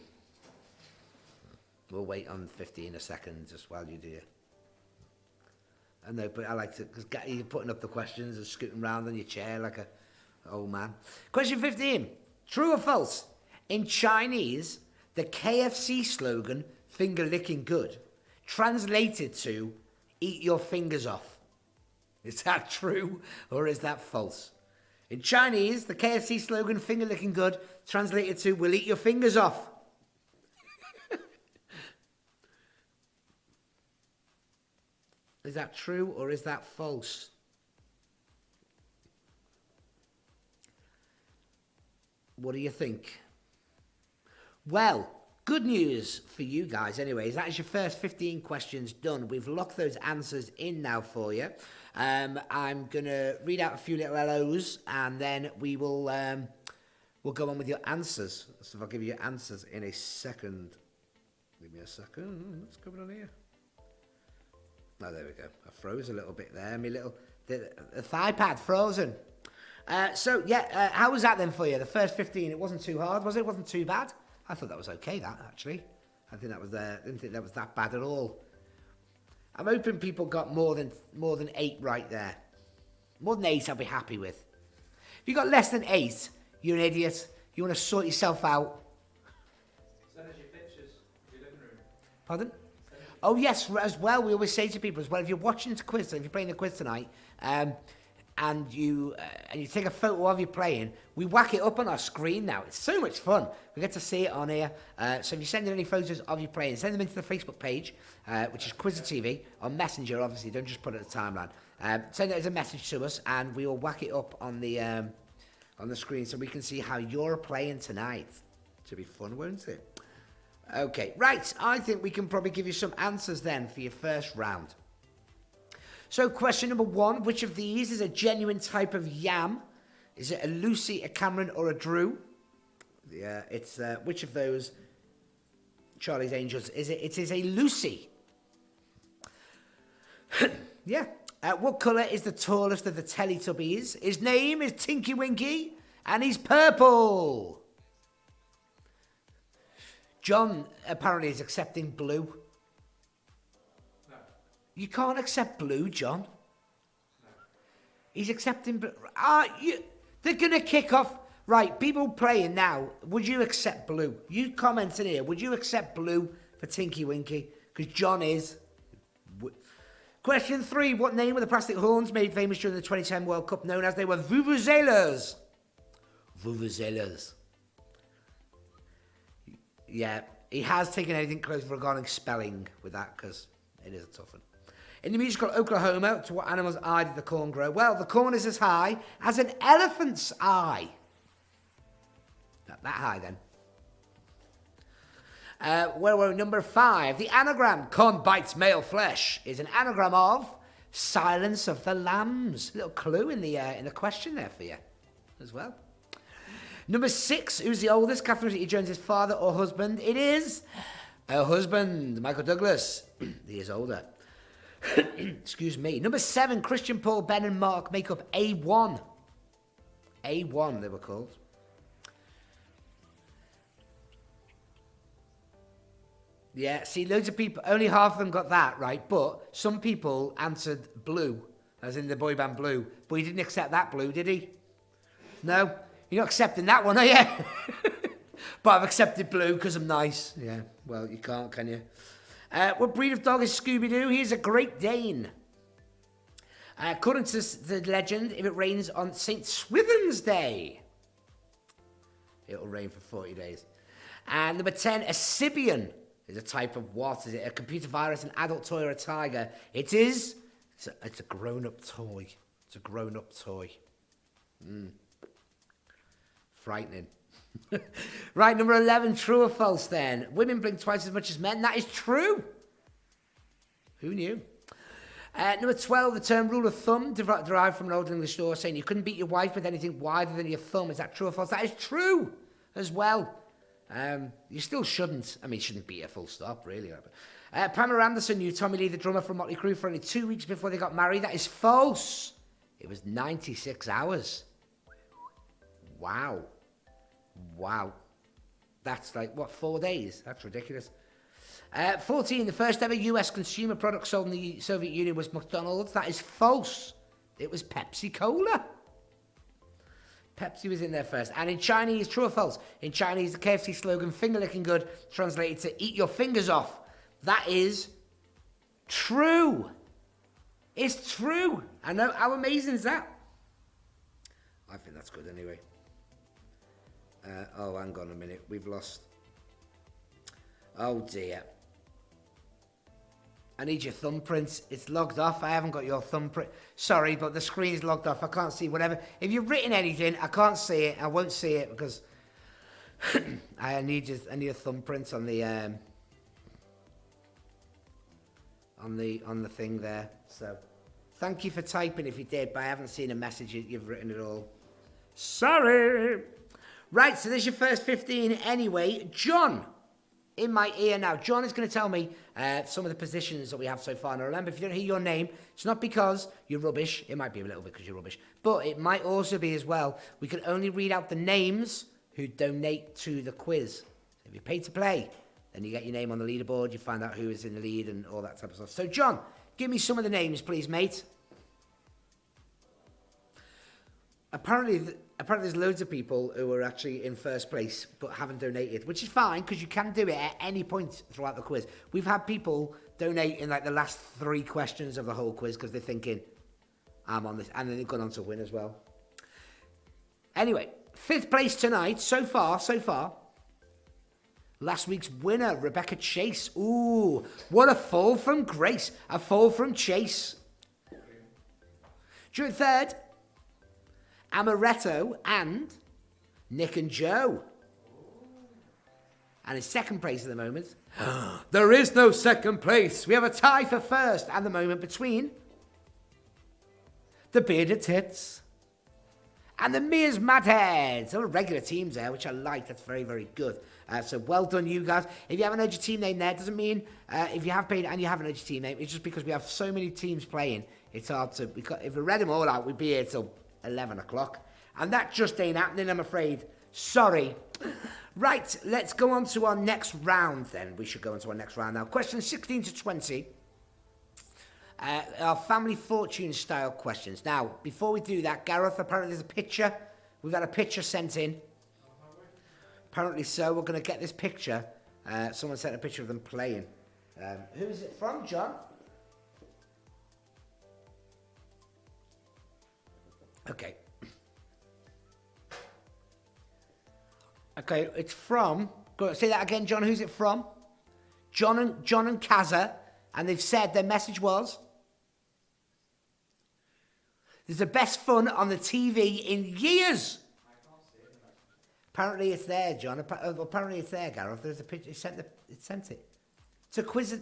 We'll wait on 15 a second just while you do it. I know, but I like to, because you're putting up the questions and scooting around on your chair like a old man. Question 15. True or false? In Chinese, the KFC slogan, finger licking good, translated to eat your fingers off. Is that true or is that false? In Chinese, the KFC slogan, finger licking good, translated to we'll eat your fingers off. Is that true or is that false? What do you think? Well, good news for you guys anyways. That is your first 15 questions done. We've locked those answers in now for you. I'm going to read out a few little hellos and then we'll go on with your answers. So I'll give you your answers in a second. Give me a second. What's going on here? Oh, there we go. I froze a little bit there. The thigh pad frozen. So, how was that then for you? The first 15, it wasn't too hard, was it? It wasn't too bad? I thought that was okay, that, actually. I didn't think that was that bad at all. I'm hoping people got more than 8 right there. More than 8, I'll be happy with. If you got less than 8, you're an idiot. You want to sort yourself out. Send us your pictures of your living room. Pardon? Oh yes, as well. We always say to people as well, if you're watching the quiz, if you're playing the quiz tonight, and you take a photo of you playing, we whack it up on our screen now. It's so much fun. We get to see it on here. So if you send in any photos of you playing, send them into the Facebook page, which is Quizzer TV, on Messenger, obviously. Don't just put it at the timeline. Send it as a message to us, and we will whack it up on the screen so we can see how you're playing tonight. It'll be fun, won't it? Okay, right. I think we can probably give you some answers then for your first round. So question number 1, which of these is a genuine type of yam? Is it a Lucy, a Cameron, or a Drew? Yeah, it's which of those Charlie's Angels is it? It is a Lucy. Yeah. What colour is the tallest of the Teletubbies? His name is Tinky Winky, and he's purple. John apparently is accepting blue. No. You can't accept blue, John. No. He's accepting blue. They're going to kick off. Right, people playing now, would you accept blue? You comment in here. Would you accept blue for Tinky Winky? Because John is. Question 3. What name were the plastic horns made famous during the 2010 World Cup known as? They were vuvuzelas. Vuvuzelas. Yeah, he has taken anything close regarding spelling with that because it is a tough one. In the musical Oklahoma, to what animal's eye did the corn grow? Well, the corn is as high as an elephant's eye. Not that high then. Where were we? Number 5. The anagram, corn bites male flesh, is an anagram of Silence of the Lambs. A little clue in the question there for you as well. Number 6. Who's the oldest? Catherine Zeta-Jones' father or husband? It is her husband, Michael Douglas. He is older. Excuse me. Number 7. Christian, Paul, Ben and Mark make up A1. A1 they were called. Yeah, see, loads of people, only half of them got that right, but some people answered blue, as in the boy band Blue, but he didn't accept that blue, did he? No? You're not accepting that one, are you? But I've accepted blue because I'm nice. Yeah, well, you can't, can you? What breed of dog is Scooby-Doo? He's a Great Dane. According to the legend, if it rains on St. Swithin's Day, it'll rain for 40 days. And number 10, a Sibian is a type of what? Is it a computer virus, an adult toy, or a tiger? It is. It's a grown-up toy. It's a grown-up toy. Frightening. Right, number 11, true or false then? Women blink twice as much as men. That is true. Who knew? Number 12, the term rule of thumb derived from an old English law saying you couldn't beat your wife with anything wider than your thumb. Is that true or false? That is true as well. You still shouldn't. I mean, shouldn't beat her full stop, really. Pamela Anderson knew Tommy Lee, the drummer from Motley Crue, for only 2 weeks before they got married. That is false. It was 96 hours. Wow. Wow. That's like, what, 4 days? That's ridiculous. 14, the first ever US consumer product sold in the Soviet Union was McDonald's. That is false. It was Pepsi-Cola. Pepsi was in there first. And in Chinese, true or false? In Chinese, the KFC slogan, finger licking good, translated to eat your fingers off. That is true. It's true. I know. How amazing is that? I think that's good anyway. Oh, hang on a minute. We've lost. Oh, dear. I need your thumbprint. It's logged off. I haven't got your thumbprint. Sorry, but the screen's logged off. I can't see whatever. If you've written anything, I can't see it. I won't see it because I need a thumbprint on the thing there. So, thank you for typing if you did, but I haven't seen a message you've written at all. Sorry. Right, so there's your first 15 anyway. John, in my ear now. John is going to tell me some of the positions that we have so far. Now, remember, if you don't hear your name, it's not because you're rubbish. It might be a little bit because you're rubbish. But it might also be as well, we can only read out the names who donate to the quiz. So if you pay to play, and you get your name on the leaderboard. You find out who is in the lead and all that type of stuff. So, John, give me some of the names, please, mate. Apparently there's loads of people who are actually in first place but haven't donated, which is fine because you can do it at any point throughout the quiz. We've had people donate in like the last 3 questions of the whole quiz because they're thinking, I'm on this, and then they've gone on to win as well. Anyway, 5th place tonight, so far. Last week's winner, Rebecca Chase. Ooh, what a fall from grace. A fall from Chase. During 3rd, Amaretto and Nick and Joe. And in 2nd place at the moment, there is no 2nd place. We have a tie for 1st at the moment between the Bearded Tits and the Mia's Madheads. All regular teams there, which I like. That's very, very good. So well done, you guys. If you haven't heard your team name there, doesn't mean if you have paid and you haven't heard your team name. It's just because we have so many teams playing. It's hard to... If we read them all out, we'd be here till 11 o'clock. And that just ain't happening, I'm afraid. Sorry. Right, let's go on to our next round then. We should go on to our next round now. Questions 16 to 20. Our family fortune style questions. Now, before we do that, Gareth, apparently there's a picture. We've had a picture sent in. Apparently so. We're going to get this picture. Someone sent a picture of them playing. Who is it from, John? Okay. Okay, it's from... Go say that again, John. Who's it from? John and Kaza. And they've said their message was... There's the best fun on the TV in years. Apparently it's there, John. Apparently it's there, Gareth. There's a picture. It sent it. It's a quiz.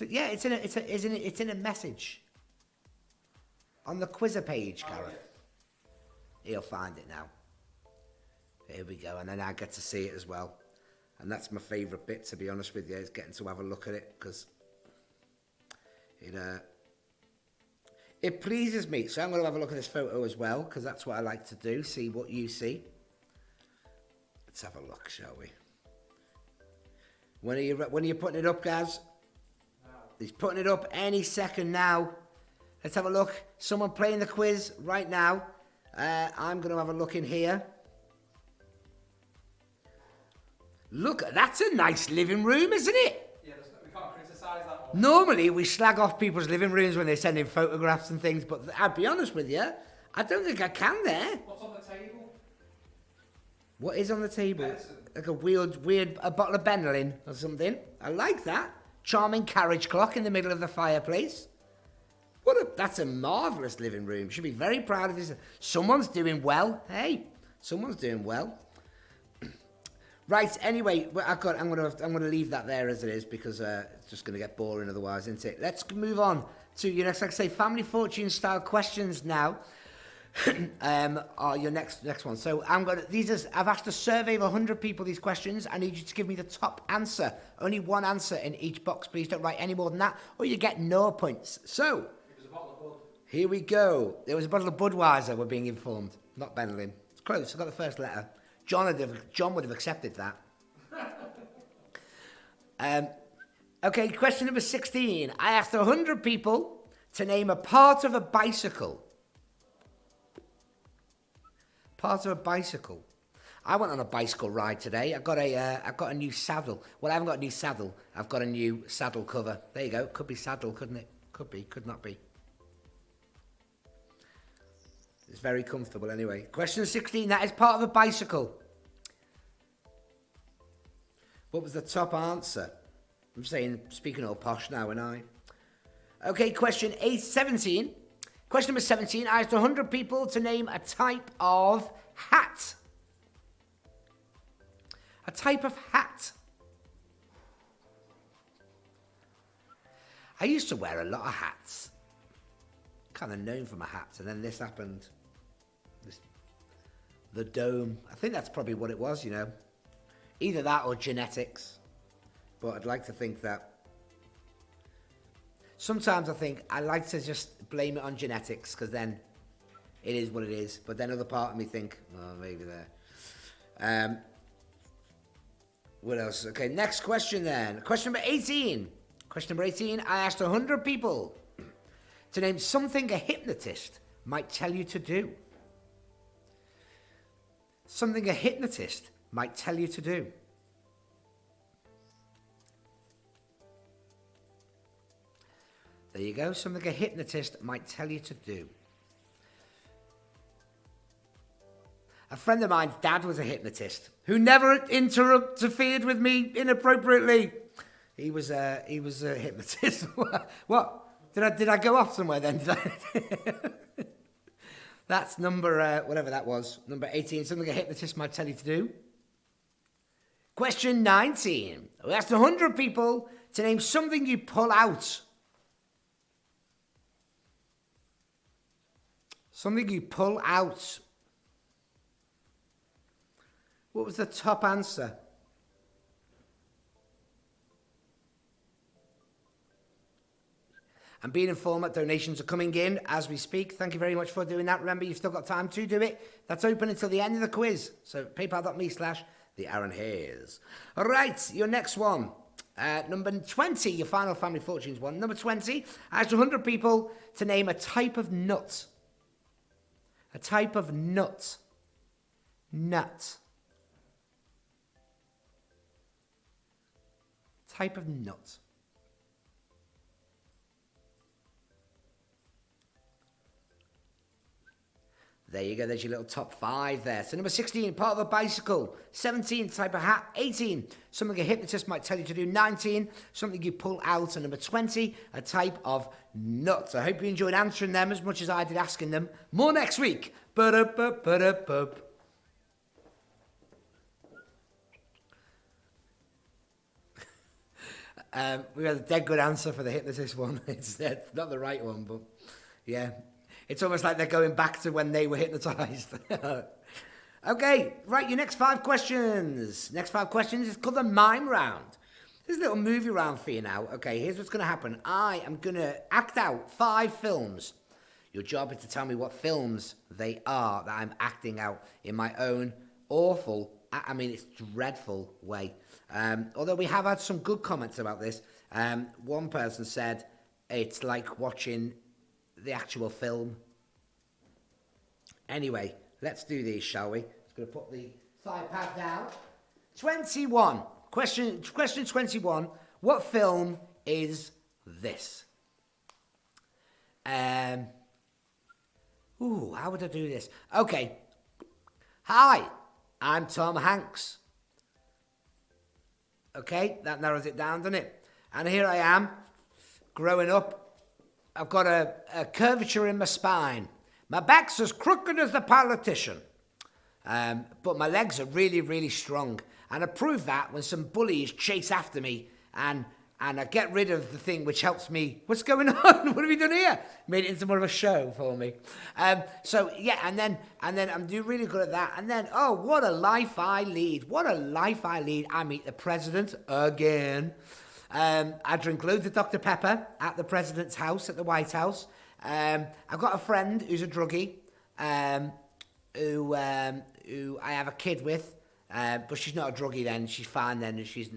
Yeah, it's in a message. On the quizzer page, Gareth. He'll find it now. Here we go. And then I get to see it as well. And that's my favourite bit, to be honest with you, is getting to have a look at it, because it pleases me. So I'm going to have a look at this photo as well, because that's what I like to do, see what you see. Let's have a look, shall we? When are you putting it up, Gaz? No. He's putting it up any second now. Let's have a look. Someone playing the quiz right now. I'm going to have a look in here. Look, that's a nice living room, isn't it? Yeah, we can't criticise that one. Normally, we slag off people's living rooms when they send in photographs and things, but I'll be honest with you, I don't think I can there. What's on the table? What is on the table? Medicine. Like a weird a bottle of Benylin or something. I like that. Charming carriage clock in the middle of the fireplace. That's a marvellous living room. Should be very proud of this. Someone's doing well. Hey, someone's doing well. Right. Anyway, I'm gonna leave that there as it is, because it's just gonna get boring otherwise, isn't it? Let's move on to your next, like I say, family fortune style questions now. Are your next one. So I've asked a survey of 100 people these questions. I need you to give me the top answer. Only one answer in each box. Please don't write any more than that, or you get no points. So It was a bottle of Bud. here we go. There was a bottle of Budweiser, we're being informed. Not Benylin. It's close. I got the first letter. John would have accepted that. Okay, question number 16. I asked 100 people to name a part of a bicycle. Part of a bicycle. I went on a bicycle ride today. I've got a new saddle. Well, I haven't got a new saddle. I've got a new saddle cover. There you go. Could be saddle, couldn't it? Could be. Could not be. It's very comfortable anyway. Question 16. That is part of a bicycle. What was the top answer? I'm saying, speaking all posh now, and I. Okay, question 17. Question number 17. I asked 100 people to name a type of hat. A type of hat. I used to wear a lot of hats. Kind of known for my hats, and then this happened. The dome. I think that's probably what it was, you know. Either that or genetics. But I'd like to think that... Sometimes I think I like to just blame it on genetics, because then it is what it is. But then other part of me think, oh, maybe there. What else? Okay, next question then. Question number 18. Question number 18. I asked 100 people to name something a hypnotist might tell you to do. Something a hypnotist might tell you to do. There you go. Something a hypnotist might tell you to do. A friend of mine's dad was a hypnotist who never interfered with me inappropriately. He was a hypnotist. What? Did I go off somewhere then? That's number whatever that was. Number 18. Something a hypnotist might tell you to do. Question 19. We asked 100 people to name something you pull out. Something you pull out. What was the top answer? I'm being informed that donations are coming in as we speak. Thank you very much for doing that. Remember, you've still got time to do it. That's open until the end of the quiz. So paypal.me/the Aaron Hayes. All right, your next one. Number 20, your final family fortunes one. Number 20, I asked 100 people to name a type of nut. A type of nut. Nut. Type of nut. There you go, there's your little top 5 there. So number 16, part of a bicycle. 17, type of hat. 18, something a hypnotist might tell you to do. 19, something you pull out. And number 20, a type of nut. I hope you enjoyed answering them as much as I did asking them. More next week. We had a dead good answer for the hypnotist one. It's not the right one, but yeah. It's almost like they're going back to when they were hypnotised. Okay, right, your next 5 questions. Next 5 questions is called the mime round. There's a little movie round for you now. Okay, here's what's going to happen. I am going to act out 5 films. Your job is to tell me what films they are that I'm acting out in my own awful, it's dreadful way. Although we have had some good comments about this. One person said it's like watching the actual film. Anyway, let's do these, shall we? Just going to put the thigh pad down. 21. Question 21. What film is this? How would I do this? Okay. Hi, I'm Tom Hanks. Okay, that narrows it down, doesn't it? And here I am, growing up. I've got a curvature in my spine. My back's as crooked as the politician. But my legs are really, really strong. And I prove that when some bullies chase after me and I get rid of the thing which helps me. What's going on? What have you done here? Made it into more of a show for me. So, yeah, and then I'm doing really good at that. And then, oh, what a life I lead. What a life I lead. I meet the president again. I drink loads of Dr. Pepper at the president's house, at the White House. I've got a friend who's a druggie, who I have a kid with, but she's not a druggie then. She's fine then. She's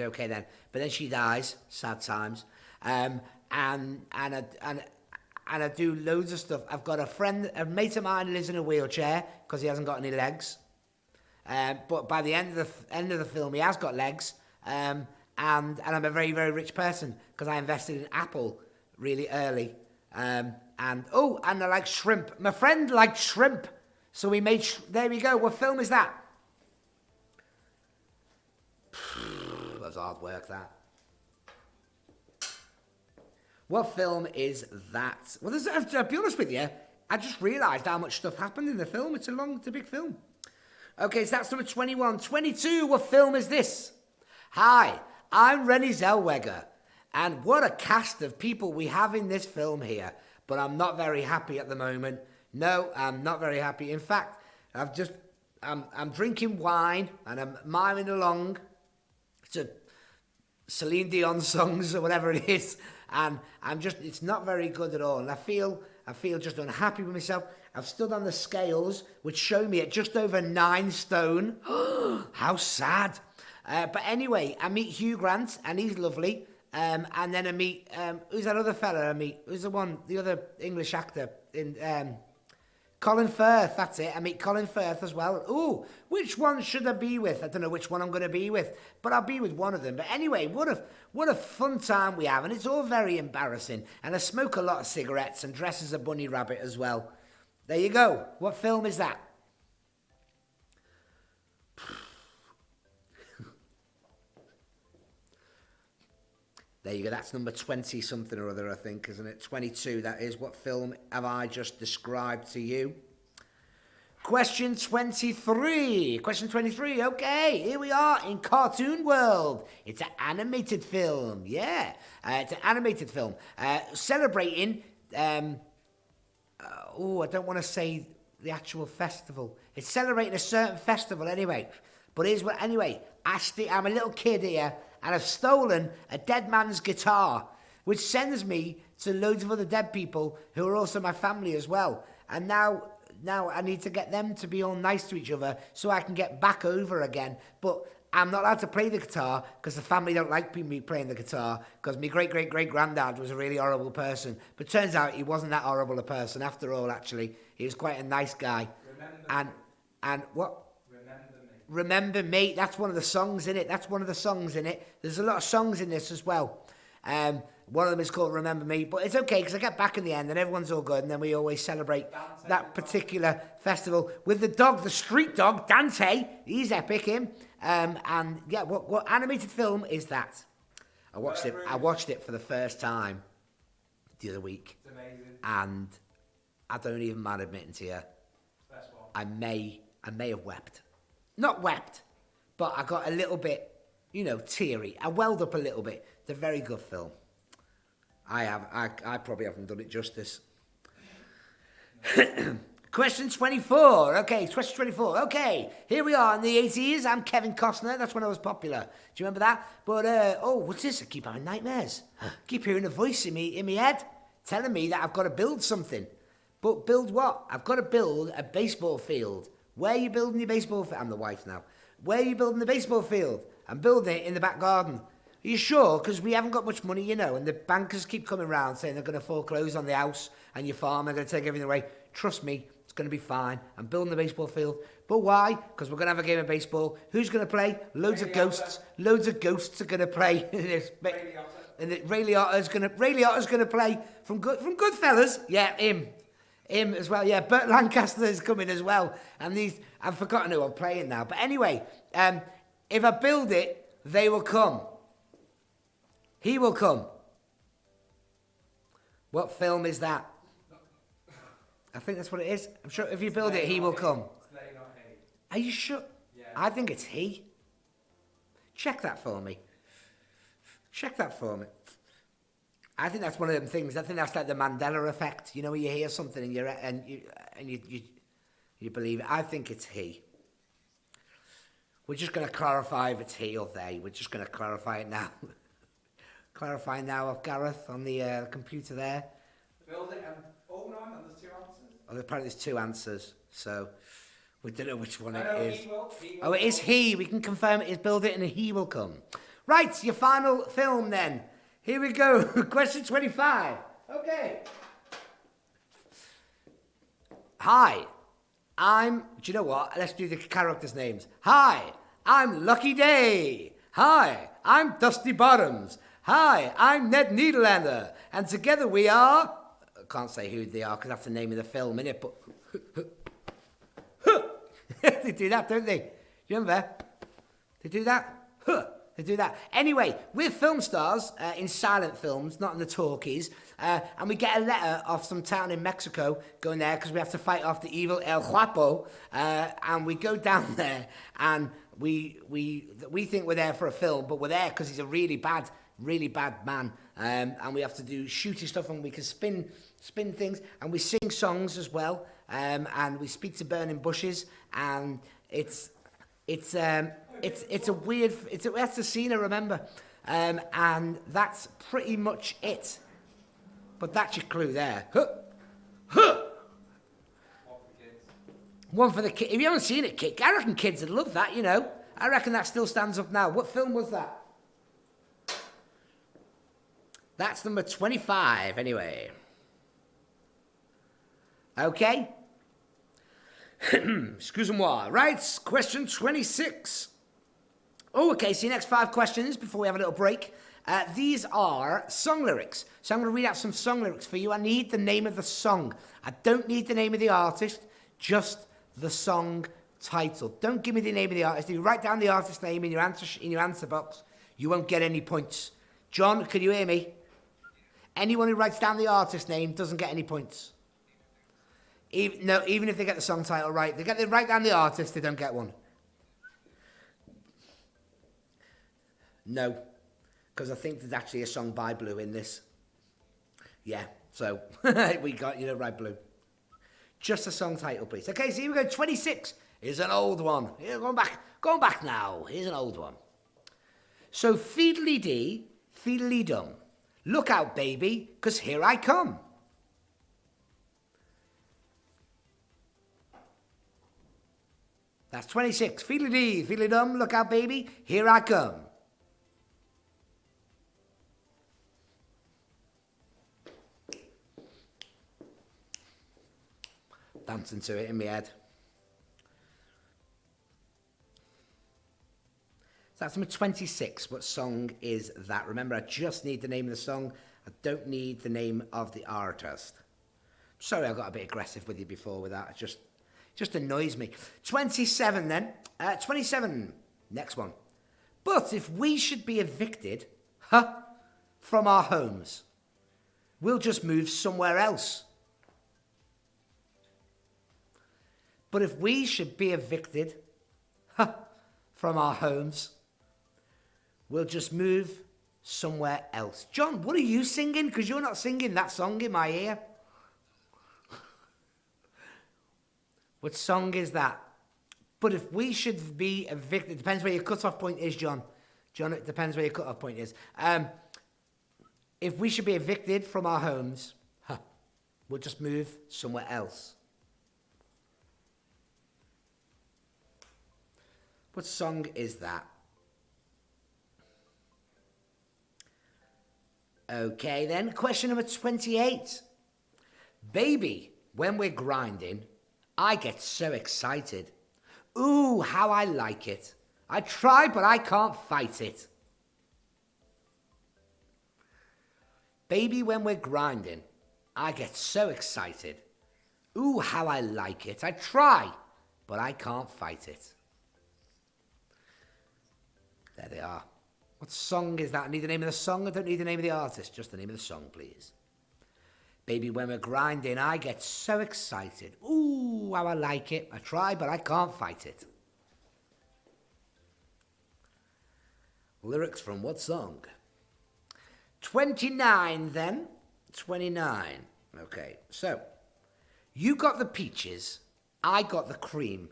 okay then. But then she dies. Sad times. And I do loads of stuff. I've got a mate of mine who lives in a wheelchair because he hasn't got any legs. But by the end of the film, he has got legs. And I'm a very, very rich person because I invested in Apple really early. And I like shrimp. My friend liked shrimp. So we made, there we go. What film is that? That's hard work, that. What film is that? Well, I'll be honest with you, I just realised how much stuff happened in the film. It's a big film. Okay, so that's number 21. 22, what film is this? Hi, I'm Renée Zellweger, and what a cast of people we have in this film here. But I'm not very happy at the moment. No, I'm not very happy. In fact, I'm drinking wine and I'm miming along to Celine Dion songs or whatever it is, and it's not very good at all. And I feel just unhappy with myself. I've stood on the scales, which show me at just over 9 stone. How sad. But anyway, I meet Hugh Grant, and he's lovely. And then I meet, who's that other fella I meet? Who's the other English actor? Colin Firth, that's it. I meet Colin Firth as well. Ooh, which one should I be with? I don't know which one I'm going to be with, but I'll be with one of them. But anyway, what a fun time we have, and it's all very embarrassing. And I smoke a lot of cigarettes and dress as a bunny rabbit as well. There you go. What film is that? There you go. That's number 20 something or other, I think, isn't it? 22, that is. What film have I just described to you? Question 23. Question 23. Okay, here we are in cartoon world. It's an animated film. Yeah, it's an animated film. Celebrating, I don't want to say the actual festival. It's celebrating a certain festival anyway. But here's what, anyway, I'm a little kid here, and I've stolen a dead man's guitar, which sends me to loads of other dead people who are also my family as well. And now I need to get them to be all nice to each other so I can get back over again. But I'm not allowed to play the guitar because the family don't like me playing the guitar because my great-great-great-granddad was a really horrible person. But turns out he wasn't that horrible a person after all, actually. He was quite a nice guy. And what? Remember Me, that's one of the songs in it. There's a lot of songs in this as well. One of them is called Remember Me, but it's okay because I get back in the end and everyone's all good, and then we always celebrate that particular festival with the dog, the street dog, Dante. He's epic, him. And yeah, what animated film is that? I watched it for the first time the other week. It's amazing. And I don't even mind admitting to you, I may have wept. Not wept, but I got a little bit, teary. I welled up a little bit. It's a very good film. I probably haven't done it justice. Question 24. Okay, question 24. Okay, here we are in the 80s. I'm Kevin Costner. That's when I was popular. Do you remember that? But, what's this? I keep having nightmares. Keep hearing a voice in me head telling me that I've got to build something. But build what? I've got to build a baseball field. Where are you building your baseball field? I'm the wife now. Where are you building the baseball field? I'm building it in the back garden. Are you sure? Because we haven't got much money, and the bankers keep coming round saying they're going to foreclose on the house and your farm. They're going to take everything away. Trust me, it's going to be fine. I'm building the baseball field. But why? Because we're going to have a game of baseball. Who's going to play? Loads of ghosts. Loads of ghosts are going to play. And Ray Liotta's going to play from Goodfellas. Yeah, him as well, yeah. Burt Lancaster is coming as well. And I've forgotten who I'm playing now. But anyway, if I build it, they will come. He will come. What film is that? I think that's what it is. I'm sure if you build it, he will come. Are you sure? Yeah. I think it's he. Check that for me. I think that's one of them things. I think that's like the Mandela effect. Where you hear something and you believe it. I think it's he. We're just going to clarify if it's he or they. We're just going to clarify it now. Clarify now of Gareth on the computer there. Build it and... Oh, no, there's two answers. Oh, apparently there's two answers. So we don't know which one it is. He will Oh, it is he. We can confirm it is build it and he will come. Right, your final film then. Here we go. Question 25. Okay. Hi. Do you know what? Let's do the characters' names. Hi, I'm Lucky Day. Hi, I'm Dusty Bottoms. Hi, I'm Ned Niederlander. And together we are... I can't say who they are because that's the name of the film, innit? But... They do that, don't they? You remember? They do that? They do that. Anyway, we're film stars in silent films, not in the talkies. And we get a letter off some town in Mexico going there because we have to fight off the evil El Guapo. And we go down there and we think we're there for a film, but we're there because he's a really bad man. And we have to do shooty stuff and we can spin things and we sing songs as well. And we speak to burning bushes and that's the scene I remember. And that's pretty much it. But that's your clue there. One for the kids. If you haven't seen it, I reckon kids would love that, I reckon that still stands up now. What film was that? That's number 25, anyway. Okay. Excusez-moi. Right, question 26. Oh, okay, so the next 5 questions before we have a little break. These are song lyrics. So I'm going to read out some song lyrics for you. I need the name of the song. I don't need the name of the artist, just the song title. Don't give me the name of the artist. If you write down the artist name in your answer box, you won't get any points. John, can you hear me? Anyone who writes down the artist name doesn't get any points. Even if they get the song title right. They write down the artist, they don't get one. No, because I think there's actually a song by Blue in this. Yeah, so we got you right, Blue. Just a song title, please. Okay, so here we go. 26 is an old one. Here, going back now. Here's an old one. So fiddly-dee, fiddly-dum. Look out, baby, 'cause here I come. That's 26. Fiddly-dee, fiddly-dum. Look out, baby, here I come. Dancing to it in my head. So that's number 26. What song is that? Remember, I just need the name of the song. I don't need the name of the artist. Sorry, I got a bit aggressive with you before with that. It just annoys me. 27 then. 27. Next one. But if we should be evicted, from our homes, we'll just move somewhere else. But if we should be evicted from our homes, we'll just move somewhere else. John, what are you singing? Because you're not singing that song in my ear. What song is that? But if we should be evicted, it depends where your cut-off point is, John. John, it depends where your cut-off point is. If we should be evicted from our homes, we'll just move somewhere else. What song is that? Okay then, question number 28. Baby, when we're grinding, I get so excited. Ooh, how I like it. I try, but I can't fight it. Baby, when we're grinding, I get so excited. Ooh, how I like it. I try, but I can't fight it. There they are. What song is that? I need the name of the song. I don't need the name of the artist. Just the name of the song, please. Baby, when we're grinding, I get so excited. Ooh, how I like it. I try, but I can't fight it. Lyrics from what song? 29 then. 29. Okay, so. You got the peaches. I got the cream.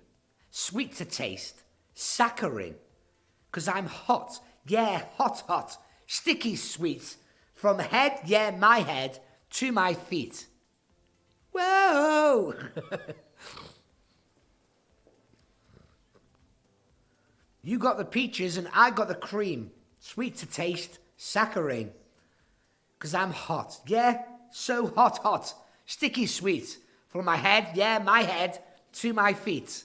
Sweet to taste. Saccharine. 'Cause I'm hot, yeah, hot, sticky sweet, from head, yeah, my head, to my feet. Whoa! You got the peaches and I got the cream, sweet to taste, saccharine. 'Cause I'm hot, yeah, so hot, sticky sweet, from my head, yeah, my head, to my feet.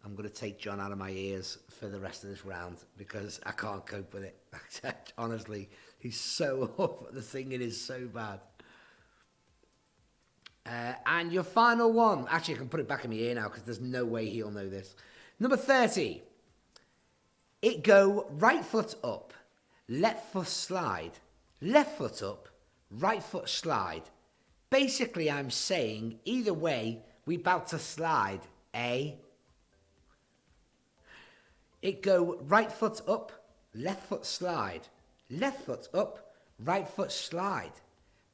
I'm going to take John out of my ears for the rest of this round because I can't cope with it. Honestly, he's so off. The singing is so bad. And your final one. Actually, I can put it back in my ear now because there's no way he'll know this. Number 30. It go right foot up, left foot slide. Left foot up, right foot slide. Basically, I'm saying either way, we bout to slide, eh? It go right foot up, left foot slide. Left foot up, right foot slide.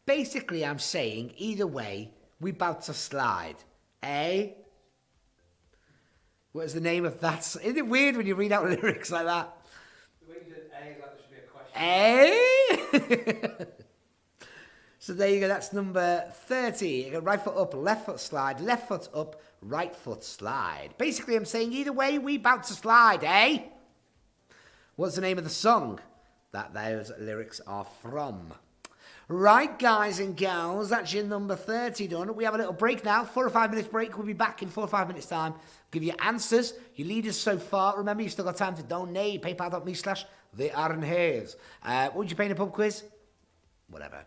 Basically, I'm saying either way, we bout to slide. Eh? What is the name of that? Isn't it weird when you read out lyrics like that? The way you did A, that should be a question. Eh? So there you go, that's number 30. You go right foot up, left foot slide, left foot up, right foot slide. Basically, I'm saying either way, we bout to slide, eh? What's the name of the song that those lyrics are from? Right, guys and gals, that's your number 30 done. We have a little break now, 4 or 5 minutes break. We'll be back in 4 or 5 minutes' time. Give you answers, your leaders so far. Remember, you've still got time to donate. PayPal.me/TheIronHairs. What would you pay in a pub quiz? Whatever.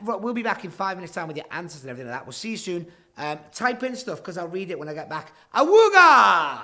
We'll be back in 5 minutes' time with your answers and everything like that. We'll see you soon. Type in stuff because I'll read it when I get back. Awooga!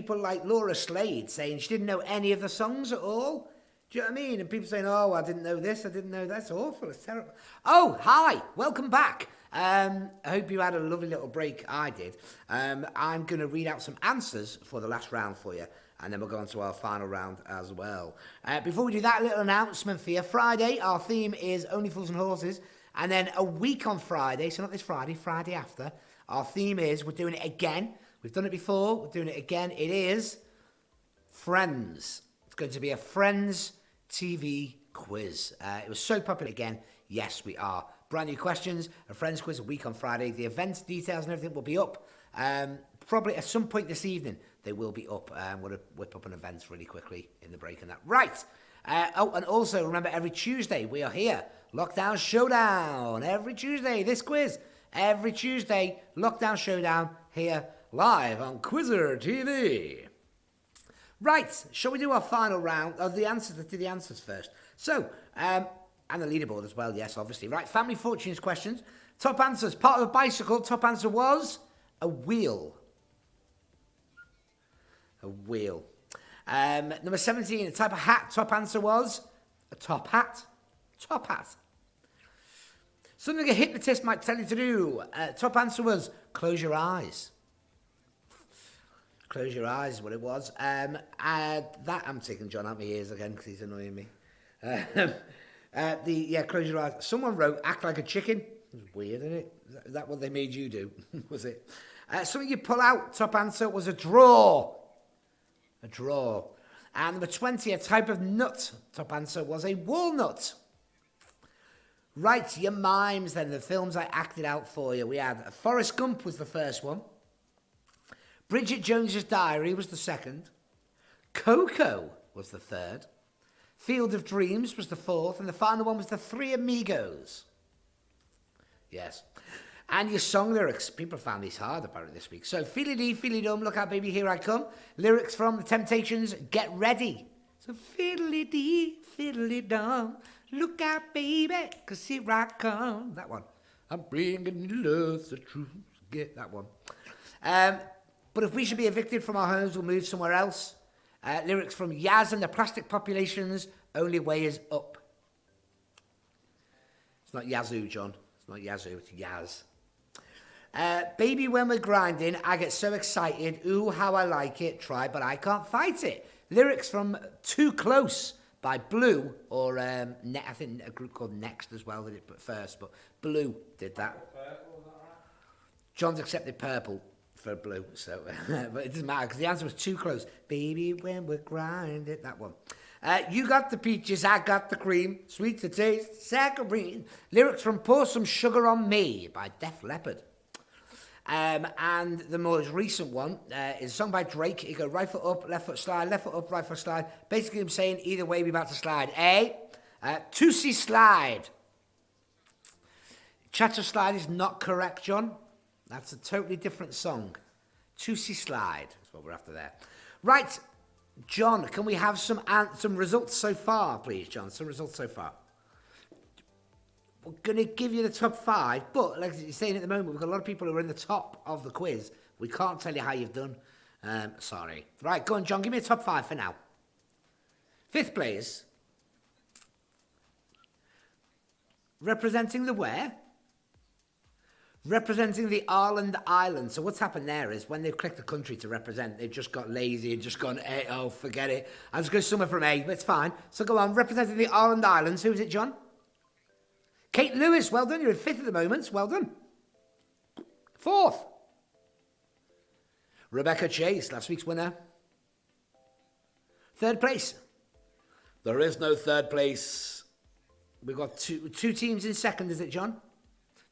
people like Laura Slade saying she didn't know any of the songs at all. Do you know what I mean? And people saying, oh, I didn't know this, I didn't know that. It's awful, it's terrible. Oh, hi, welcome back. I hope you had a lovely little break. I did. I'm going to read out some answers for the last round for you. And then we'll go on to our final round as well. Before we do that, a little announcement for you. Friday, our theme is Only Fools and Horses. And then a week on Friday, so not this Friday, Friday after, our theme is, we're doing it again. We've done it before, we're doing it again. It is Friends. It's going to be a Friends TV quiz. It was so popular again. Yes, we are. Brand new questions, a Friends quiz a week on Friday. The events, details and everything will be up. Probably at some point this evening, they will be up. We'll whip up an events really quickly in the break and that. Right. And also, remember, every Tuesday we are here. Lockdown Showdown. Every Tuesday, this quiz. Every Tuesday, Lockdown Showdown here live on Quizzer TV. Right. Shall we do our final round of the answers? Let's do the answers first. So, and the leaderboard as well, yes, obviously. Right. Family fortunes questions. Top answers. Part of a bicycle. Top answer was a wheel. A wheel. Number 17, a type of hat. Top answer was a top hat. Top hat. Something a hypnotist might tell you to do. Top answer was close your eyes. Close your eyes is what it was. That I'm taking John out my ears again because he's annoying me. Close your eyes. Someone wrote act like a chicken. It was weird, isn't it? Is that what they made you do? Was it? Something you pull out. Top answer was a draw. A draw. And number 20, a type of nut. Top answer was a walnut. Right, your mimes then, the films I acted out for you. We had Forrest Gump was the first one. Bridget Jones's Diary was the second. Coco was the third. Field of Dreams was the fourth. And the final one was The Three Amigos. Yes. And your song lyrics. People found these hard apparently this week. So, feely-dee, feely-dum, look out baby, here I come. Lyrics from The Temptations, Get Ready. So, fiddly-dee, fiddly-dum, look out baby, cause here I come. That one. I'm bringing you love, the truth. Get that one. But if we should be evicted from our homes, we'll move somewhere else. Lyrics from Yaz and the Plastic Populations, Only Way is Up. It's not Yazoo, John. It's not Yazoo, it's Yaz. Baby, when we're grinding, I get so excited. Ooh, how I like it. Try, but I can't fight it. Lyrics from Too Close by Blue, or I think a group called Next as well did it first, but Blue did that. Purple, is that right? John's accepted purple for Blue, so but it doesn't matter because the answer was Too Close. Baby, when we're grinding, that one. You got the peaches, I got the cream, sweet to taste, saccharine. Lyrics from Pour Some Sugar on Me by Def Leppard. And the most recent one is a song by Drake. You go right foot up, left foot slide, left foot up, right foot slide. Basically, I'm saying either way we're about to slide. Tootsie Slide. Cha-Cha Slide is not correct, John. That's a totally different song. Tootsie Slide is what we're after there. Right, John, can we have some results so far, please, John? Some results so far. We're going to give you the top 5, but like you're saying at the moment, we've got a lot of people who are in the top of the quiz. We can't tell you how you've done. Sorry. Right, go on, John, give me a top 5 for now. 5th place. Representing the where? Representing the Ireland Island. So what's happened there is when they've clicked the country to represent, they've just got lazy and just gone, oh, forget it. I'm just going somewhere from A, but it's fine. So go on, representing the Ireland Islands. Who is it, John? Kate Lewis, well done. You're in 5th at the moment. Well done. 4th. Rebecca Chase, last week's winner. 3rd place. There is no 3rd place. We've got two teams in 2nd, is it, John?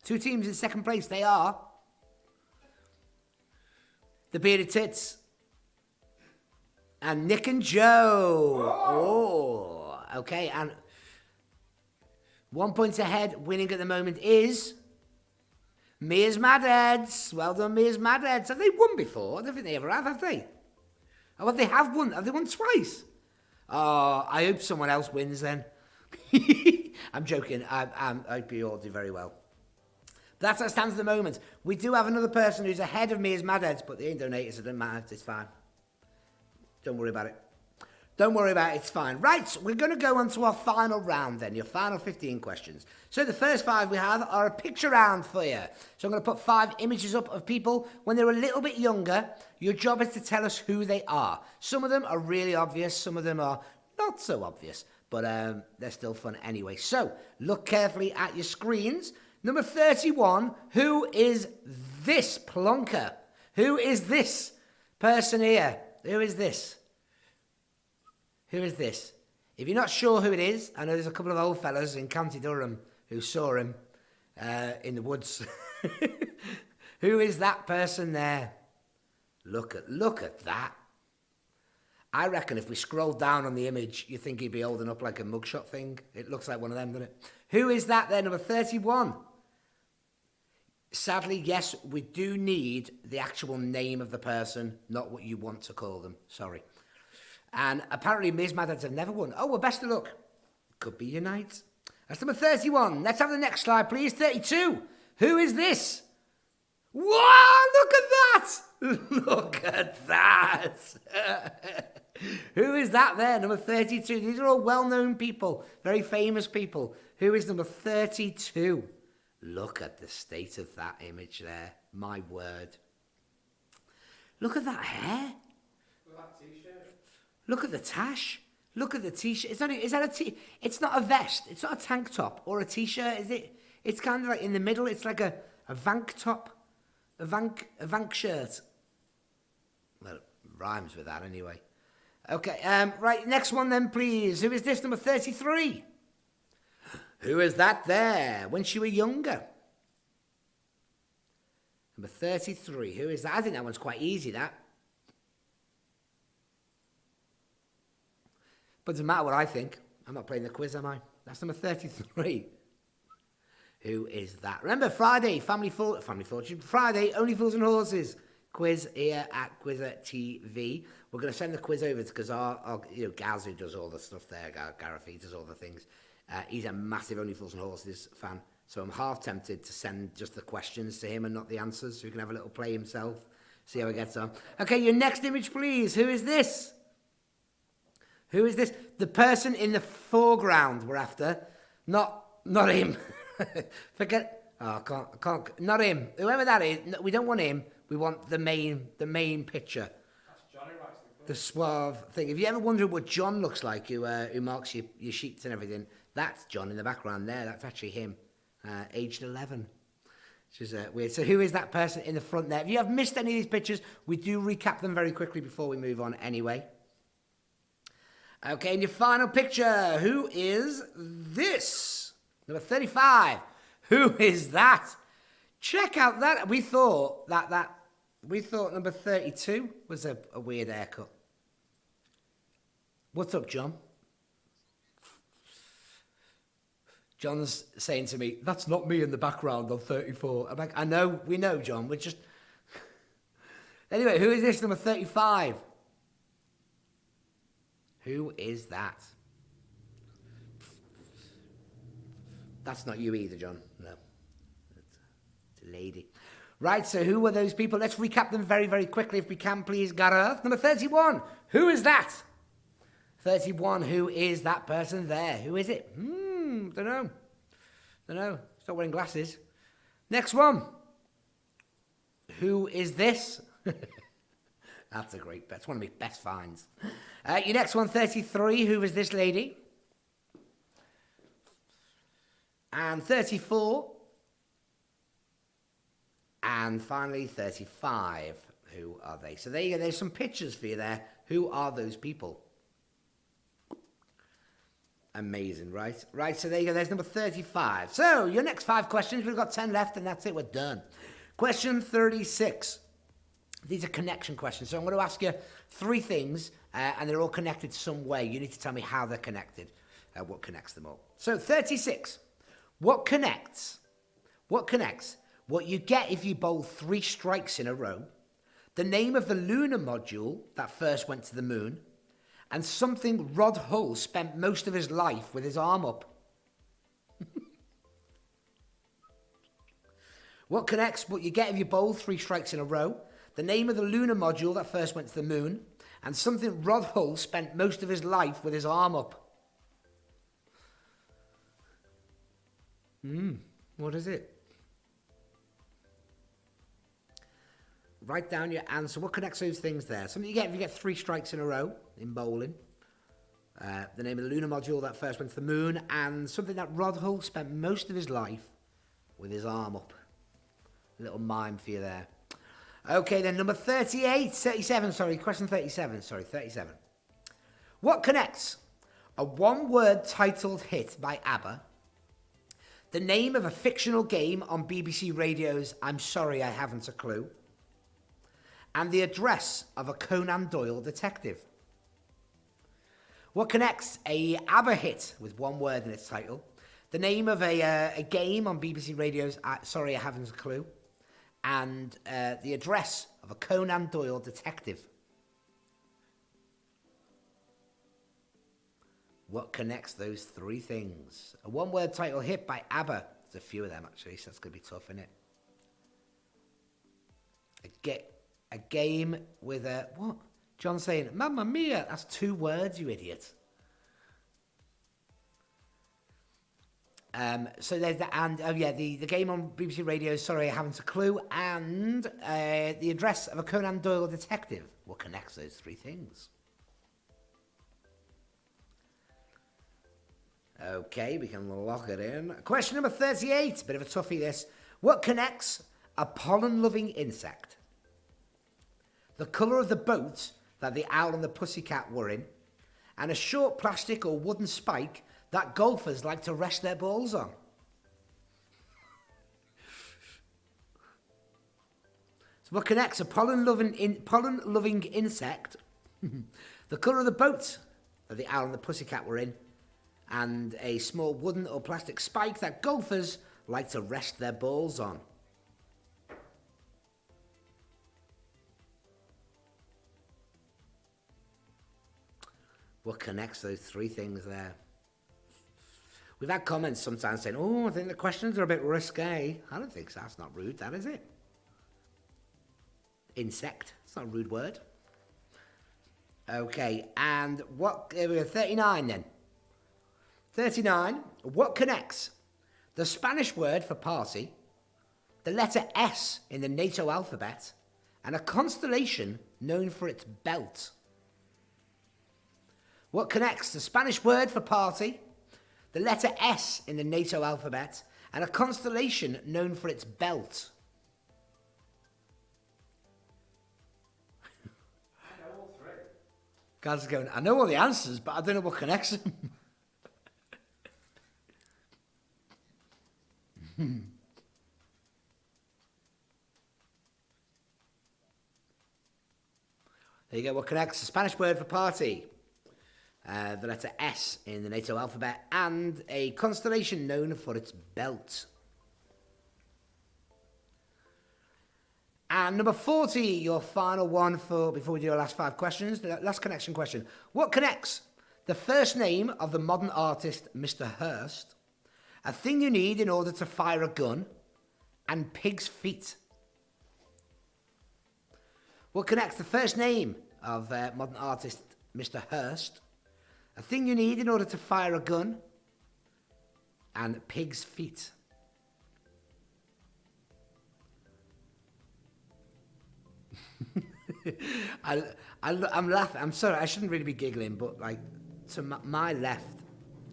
2 teams in 2nd place. They are the Bearded Tits and Nick and Joe. Oh, okay. And 1 point ahead, winning at the moment is Mia's Madheads. Well done, Mia's Madheads. Have they won before? I don't think they ever have they? Oh, they have won. Have they won twice? Oh, I hope someone else wins then. I'm joking. I hope you all do very well. That's how it stands at the moment. We do have another person who's ahead of Mia's Madheads, but they ain't donated, so it doesn't matter. It's fine. Don't worry about it. Don't worry about it, it's fine. Right, we're going to go on to our final round then, your final 15 questions. So the first 5 we have are a picture round for you. So I'm going to put 5 images up of people when they're a little bit younger. Your job is to tell us who they are. Some of them are really obvious, some of them are not so obvious, but they're still fun anyway. So look carefully at your screens. Number 31, who is this plonker? Who is this person here? Who is this? Who is this? If you're not sure who it is, I know there's a couple of old fellas in County Durham who saw him in the woods. Who is that person there? Look at that. I reckon if we scroll down on the image, you think he'd be holding up like a mugshot thing. It looks like one of them, doesn't it? Who is that there, number 31? Sadly, yes, we do need the actual name of the person, not what you want to call them. Sorry. And apparently Ms. Maddads have never won. Oh, well, best of luck. Could be your night. That's number 31. Let's have the next slide, please. 32. Who is this? Whoa, look at that. Look at that. Who is that there? Number 32. These are all well-known people, very famous people. Who is number 32? Look at the state of that image there. My word. Look at that hair. With that t-shirt. Look at the tash. Look at the t-shirt. It's not a vest. It's not a tank top or a t-shirt, is it? It's kind of like in the middle. It's like a vank top. A vank shirt. Well, it rhymes with that anyway. Okay, right, next one then, please. Who is this, number 33? Who is that there when she were younger? Number 33. Who is that? I think that one's quite easy, that. But it doesn't matter what I think. I'm not playing the quiz, am I? That's number 33. Who is that? Remember, Friday, Family Fortune. Friday, Only Fools and Horses. Quiz here at Quizzer TV. We're going to send the quiz over because our Gaz, who does all the stuff there, Gareth, he does all the things. He's a massive Only Fools and Horses fan. So I'm half tempted to send just the questions to him and not the answers so he can have a little play himself. See how he gets on. Okay, your next image, please. Who is this? Who is this? The person in the foreground we're after. Not him. Forget. Oh, I can't. Not him. Whoever that is, we don't want him. We want the main picture. That's Johnny writes the suave thing. If you ever wondered what John looks like, who marks your sheets and everything, that's John in the background there. That's actually him, aged 11. Which is weird. So who is that person in the front there? If you have missed any of these pictures, we do recap them very quickly before we move on anyway. Okay, and your final picture. Who is this? Number 35. Who is that? Check out that. We thought number 32 was a weird haircut. What's up, John? John's saying to me, that's not me in the background on 34. I'm like, I know, we know, John. We're just... Anyway, who is this, number 35? Who is that? That's not you either, John. No. It's a lady. Right, so who were those people? Let's recap them very, very quickly if we can, please, Gareth. Number 31. Who is that? 31. Who is that person there? Who is it? Don't know. Stop wearing glasses. Next one. Who is this? That's a great bet. It's one of my best finds. Your next one, 33. Who is this lady? And 34. And finally, 35. Who are they? So there you go. There's some pictures for you there. Who are those people? Amazing, right? Right, so there you go. There's number 35. So your next 5 questions. We've got 10 left, and that's it. We're done. Question 36. These are connection questions. So I'm going to ask you 3 things, and they're all connected some way. You need to tell me how they're connected, what connects them all. So 36. What connects? What you get if you bowl 3 strikes in a row, the name of the lunar module that first went to the moon, and something Rod Hull spent most of his life with his arm up. What connects? What you get if you bowl 3 strikes in a row, the name of the lunar module that first went to the moon, and something Rod Hull spent most of his life with his arm up. What is it? Write down your answer. What connects those things there? Something you get if you get 3 strikes in a row in bowling. The name of the lunar module that first went to the moon, and something that Rod Hull spent most of his life with his arm up. A little mime for you there. Okay, then number 37, question 37, 37. What connects a one-word titled hit by ABBA, the name of a fictional game on BBC Radio's I'm Sorry I Haven't a Clue, and the address of a Conan Doyle detective? What connects a ABBA hit with one word in its title, the name of a game on BBC Radio's Sorry I Haven't a Clue, and the address of a Conan Doyle detective? What connects those 3 things? A one-word title hit by ABBA. There's a few of them, actually, so that's going to be tough, isn't it? A game with a... What? John's saying, Mamma Mia! That's 2 words, you idiot. So there's the... And, the game on BBC Radio, Sorry I Haven't a Clue, and the address of a Conan Doyle detective. What connects those 3 things? Okay, we can lock it in. Question number 38. Bit of a toughie, this. What connects a pollen-loving insect, the colour of the boat that the owl and the pussycat were in, and a short plastic or wooden spike that golfers like to rest their balls on? So what connects a pollen-loving insect, the colour of the boat that the owl and the pussycat were in, and a small wooden or plastic spike that golfers like to rest their balls on? What connects those 3 things there? We've had comments sometimes saying, I think the questions are a bit risque. I don't think so. That's not rude, that is it? Insect. It's not a rude word. Okay, and what... We're 39 then. 39. What connects the Spanish word for party, the letter S in the NATO alphabet, and a constellation known for its belt? What connects the Spanish word for party, the letter S in the NATO alphabet, and a constellation known for its belt? I know all 3. Guys are going, I know all the answers, but I don't know what connects them. There you go. What connects the Spanish word for party, the letter S in the NATO alphabet, and a constellation known for its belt? And number 40, your final one before we do our last 5 questions, the last connection question. What connects the first name of the modern artist Mr. Hurst, a thing you need in order to fire a gun, and pig's feet? What connects the first name of modern artist Mr. Hurst, a thing you need in order to fire a gun, and pig's feet? I'm laughing. I'm sorry, I shouldn't really be giggling, but like to my left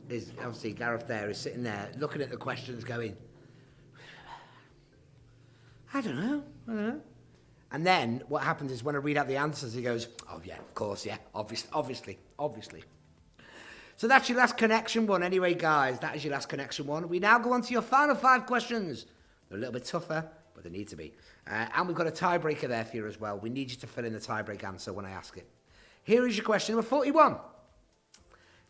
is obviously Gareth there, is sitting there looking at the questions going, I don't know. And then what happens is when I read out the answers, he goes, oh yeah, of course, yeah, obviously. So that's your last connection one anyway, guys. That is your last connection one. We now go on to your final 5 questions. They're a little bit tougher, but they need to be. And we've got a tiebreaker there for you as well. We need you to fill in the tiebreak answer when I ask it. Here is your question number 41.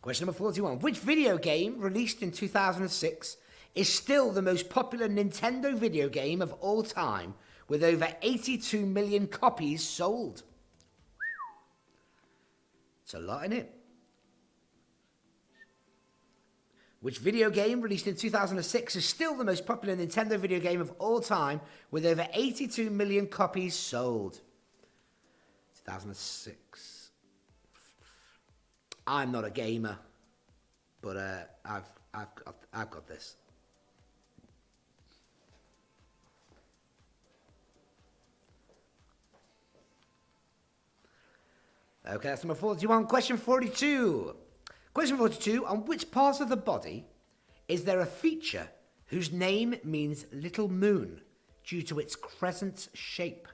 Question number 41. Which video game, released in 2006, is still the most popular Nintendo video game of all time, with over 82 million copies sold? It's a lot, isn't it? Which video game, released in 2006, is still the most popular Nintendo video game of all time, with over 82 million copies sold? 2006. I'm not a gamer, but I've got this. Okay, that's number 41. Question 42. Question 42. On which part of the body is there a feature whose name means little moon due to its crescent shape?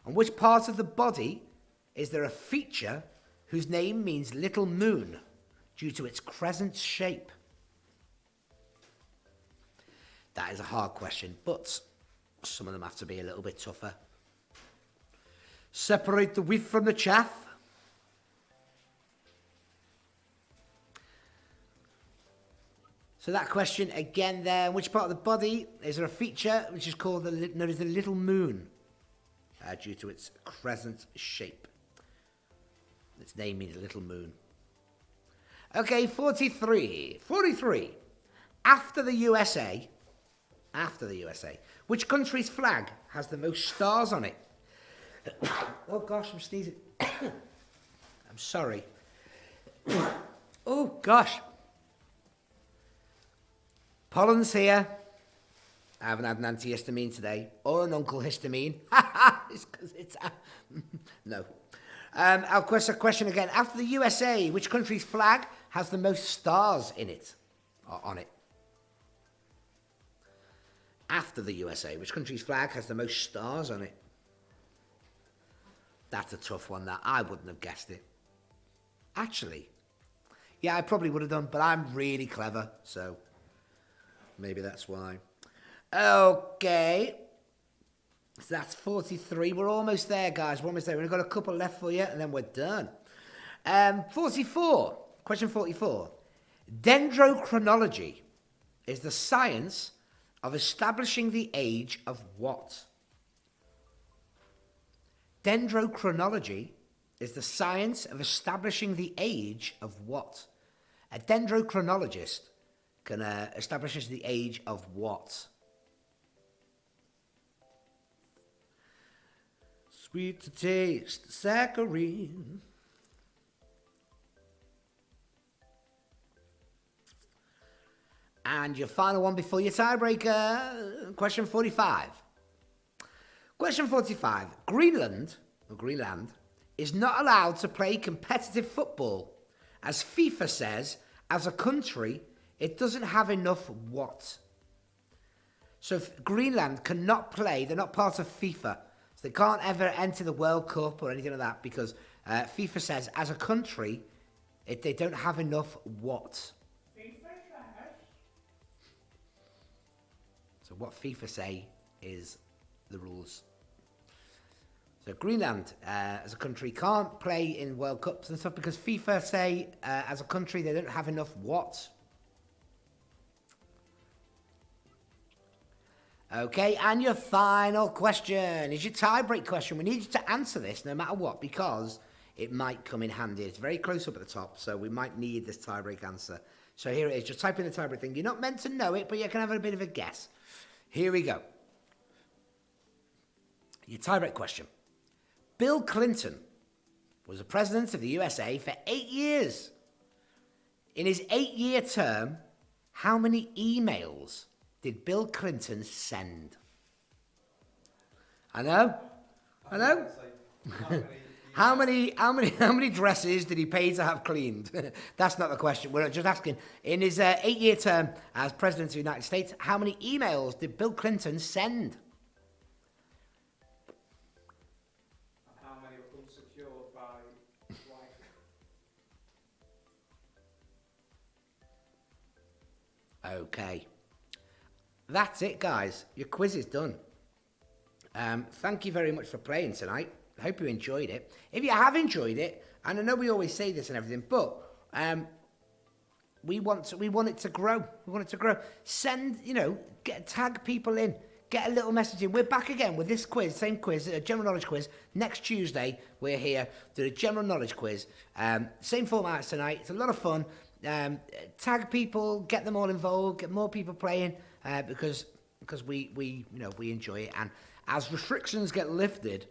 On which part of the body is there a feature whose name means little moon due to its crescent shape? That is a hard question, but some of them have to be a little bit tougher. Separate the wheat from the chaff. So that question again there, which part of the body is there a feature which is called known as the little moon due to its crescent shape? Its name means little moon. Okay, 43. 43. After the USA, which country's flag has the most stars on it? Oh gosh, I'm sneezing. I'm sorry. Oh gosh. Pollen's here. I haven't had an antihistamine today or an uncle histamine. It's because it's no. I'll question a question again. After the USA, which country's flag has the most stars in it or on it? After the USA, which country's flag has the most stars on it? That's a tough one, that. I wouldn't have guessed it. Actually, yeah, I probably would have done, but I'm really clever, so maybe that's why. Okay. So that's 43. We're almost there, guys. We're almost there. We've got a couple left for you, and then we're done. 44. Question 44. Dendrochronology is the science of establishing the age of what? Dendrochronology is the science of establishing the age of what? A dendrochronologist can establish the age of what? Sweet to taste, saccharine. And your final one before your tiebreaker. Question 45. Question 45. Greenland is not allowed to play competitive football, as FIFA says, as a country, it doesn't have enough what? So Greenland cannot play, they're not part of FIFA, so they can't ever enter the World Cup or anything like that, because FIFA says, as a country, they don't have enough what? FIFA says. So what FIFA say is the rules. So Greenland, as a country, can't play in World Cups and stuff because FIFA say, as a country, they don't have enough what? Okay, and your final question is your tie-break question. We need you to answer this no matter what, because it might come in handy. It's very close up at the top, so we might need this tie-break answer. So here it is. Just type in the tie-break thing. You're not meant to know it, but you can have a bit of a guess. Here we go. Your tie-break question. Bill Clinton was the president of the USA for 8 years. In his 8-year term, how many emails did Bill Clinton send? I know. How many dresses did he pay to have cleaned? That's not the question. We're just asking. In his 8-year term as president of the United States, how many emails did Bill Clinton send? Okay. That's it, guys. Your quiz is done. Thank you very much for playing tonight. I hope you enjoyed it. If you have enjoyed it, and I know we always say this and everything, but we want it to grow. We want it to grow. Send, tag people in. Get a little message in. We're back again with this quiz, same quiz, a general knowledge quiz. Next Tuesday, we're here to do a general knowledge quiz. Same format as tonight. It's a lot of fun. Tag people, get them all involved, get more people playing, because we enjoy it. And as restrictions get lifted,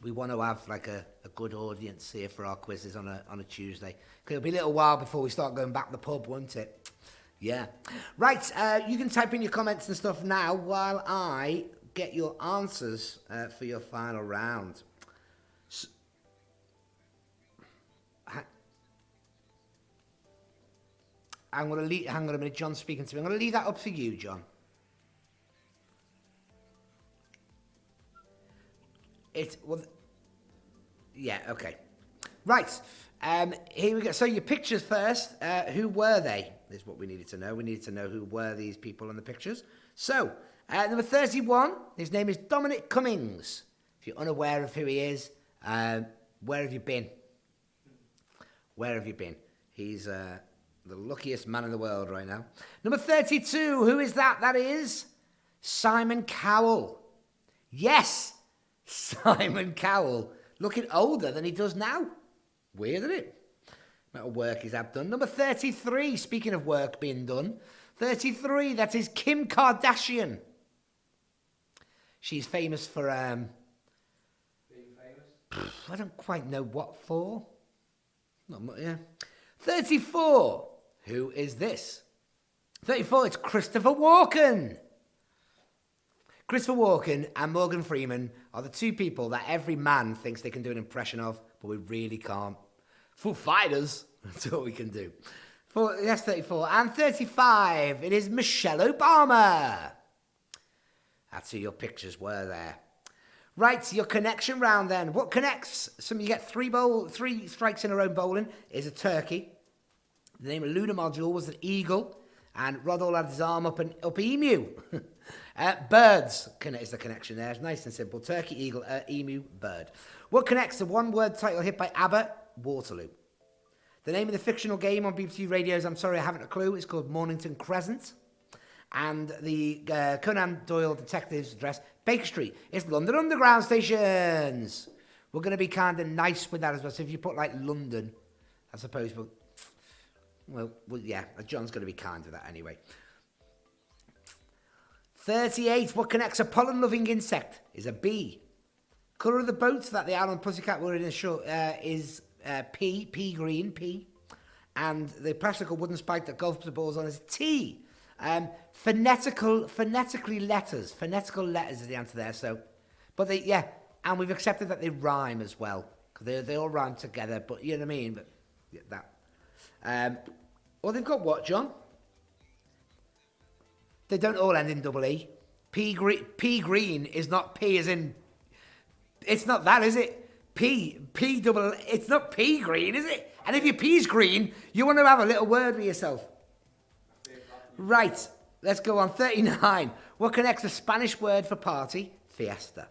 We want to have like a good audience here for our quizzes on a Tuesday. 'Cause it'll be a little while before we start going back to the pub, won't it? Yeah. Right, you can type in your comments and stuff now while I get your answers for your final round. I'm going to leave, hang on a minute, John's speaking to me. I'm going to leave that up to you, John. Yeah, okay. Right, here we go. So your pictures first. Who were they? Is what we needed to know. We needed to know who were these people in the pictures. So, number 31, his name is Dominic Cummings. If you're unaware of who he is, where have you been? Where have you been? He's the luckiest man in the world right now. Number 32, who is that? That is Simon Cowell. Yes, Simon Cowell. Looking older than he does now. Weird, isn't it? Amount of work he's had done. Number 33, speaking of work being done. 33, that is Kim Kardashian. She's famous for... Being famous? I don't quite know what for. Not much, yeah. 34, who is this? 34, it's Christopher Walken. Christopher Walken and Morgan Freeman are the two people that every man thinks they can do an impression of, but we really can't. Foo Fighters, that's all we can do. That's 34. And 35, it is Michelle Obama. That's who your pictures were there. Right, your connection round then. What connects? You get three strikes in a row bowling is a turkey. The name of lunar module was an eagle. And Rodol had his arm up emu. Birds is the connection there. It's nice and simple. Turkey, eagle, emu, bird. What connects the one-word title hit by ABBA? Waterloo. The name of the fictional game on BBC Radio's, I'm sorry, I haven't a clue. It's called Mornington Crescent. And the Conan Doyle detective's address, Baker Street. It's London Underground stations. We're going to be kind of nice with that as well. So if you put like London, I suppose, well, yeah, John's going to be kind with that anyway. 38, what connects a pollen-loving insect is a bee. Colour of the boats that the Owl and Pussycat were in is pea green. And the plastic or wooden spike that golf balls on is T. Phonetical letters is the answer there. So, but and we've accepted that they rhyme as well. They all rhyme together, but you know what I mean? But yeah, that. Well, they've got what, John? They don't all end in double E. Pea green is not P as in... It's not that, is it? It's not pea green, is it? And if your pea's green, you want to have a little word with yourself. Right, let's go on. 39. What connects the Spanish word for party? Fiesta.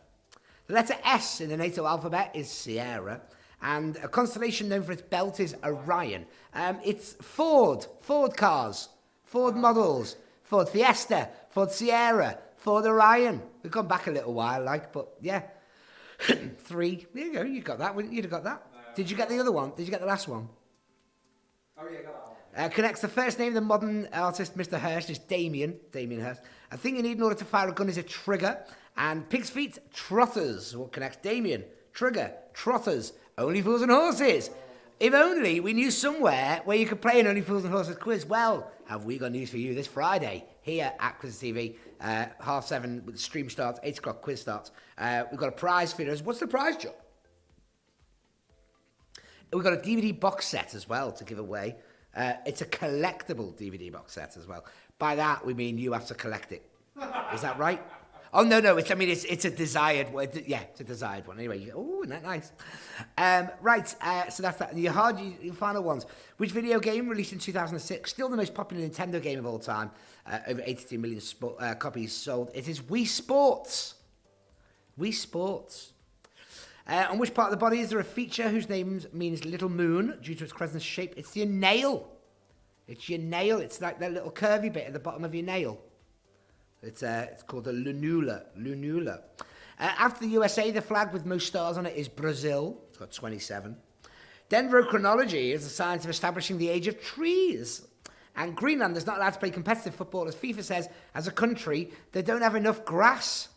The letter S in the NATO alphabet is Sierra. And a constellation known for its belt is Orion. It's Ford cars, Ford models, Ford Fiesta, Ford Sierra, Ford Orion. We've gone back a little while, but yeah. 3. There you go, you got that. You'd have got that. Did you get the other one? Did you get the last one? Oh, yeah, got that one. Connects the first name of the modern artist, Mr. Hirst, is Damien Hirst. A thing you need in order to fire a gun is a trigger. And pig's feet, trotters. What connects Damien? Trigger, trotters, Only Fools and Horses. If only we knew somewhere where you could play an Only Fools and Horses quiz. Well, have we got news for you this Friday here at Quiz TV, 7:30 with the stream starts, 8 o'clock quiz starts. We've got a prize for us. What's the prize, John? We've got a DVD box set as well to give away. It's a collectible DVD box set as well. By that, we mean you have to collect it. Is that right? Oh, no, it's a desired one. Yeah, it's a desired one. Anyway, oh, isn't that nice? Right, so that's that. Your final ones. Which video game, released in 2006, still the most popular Nintendo game of all time, over 82 million copies sold. It is Wii Sports. Wii Sports. On which part of the body is there a feature whose name means little moon due to its crescent shape? It's your nail. It's your nail. It's like that little curvy bit at the bottom of your nail. It's called a lunula. After the USA, the flag with most stars on it is Brazil. It's got 27. Dendrochronology is the science of establishing the age of trees. And Greenland is not allowed to play competitive football, as FIFA says, as a country, they don't have enough grass.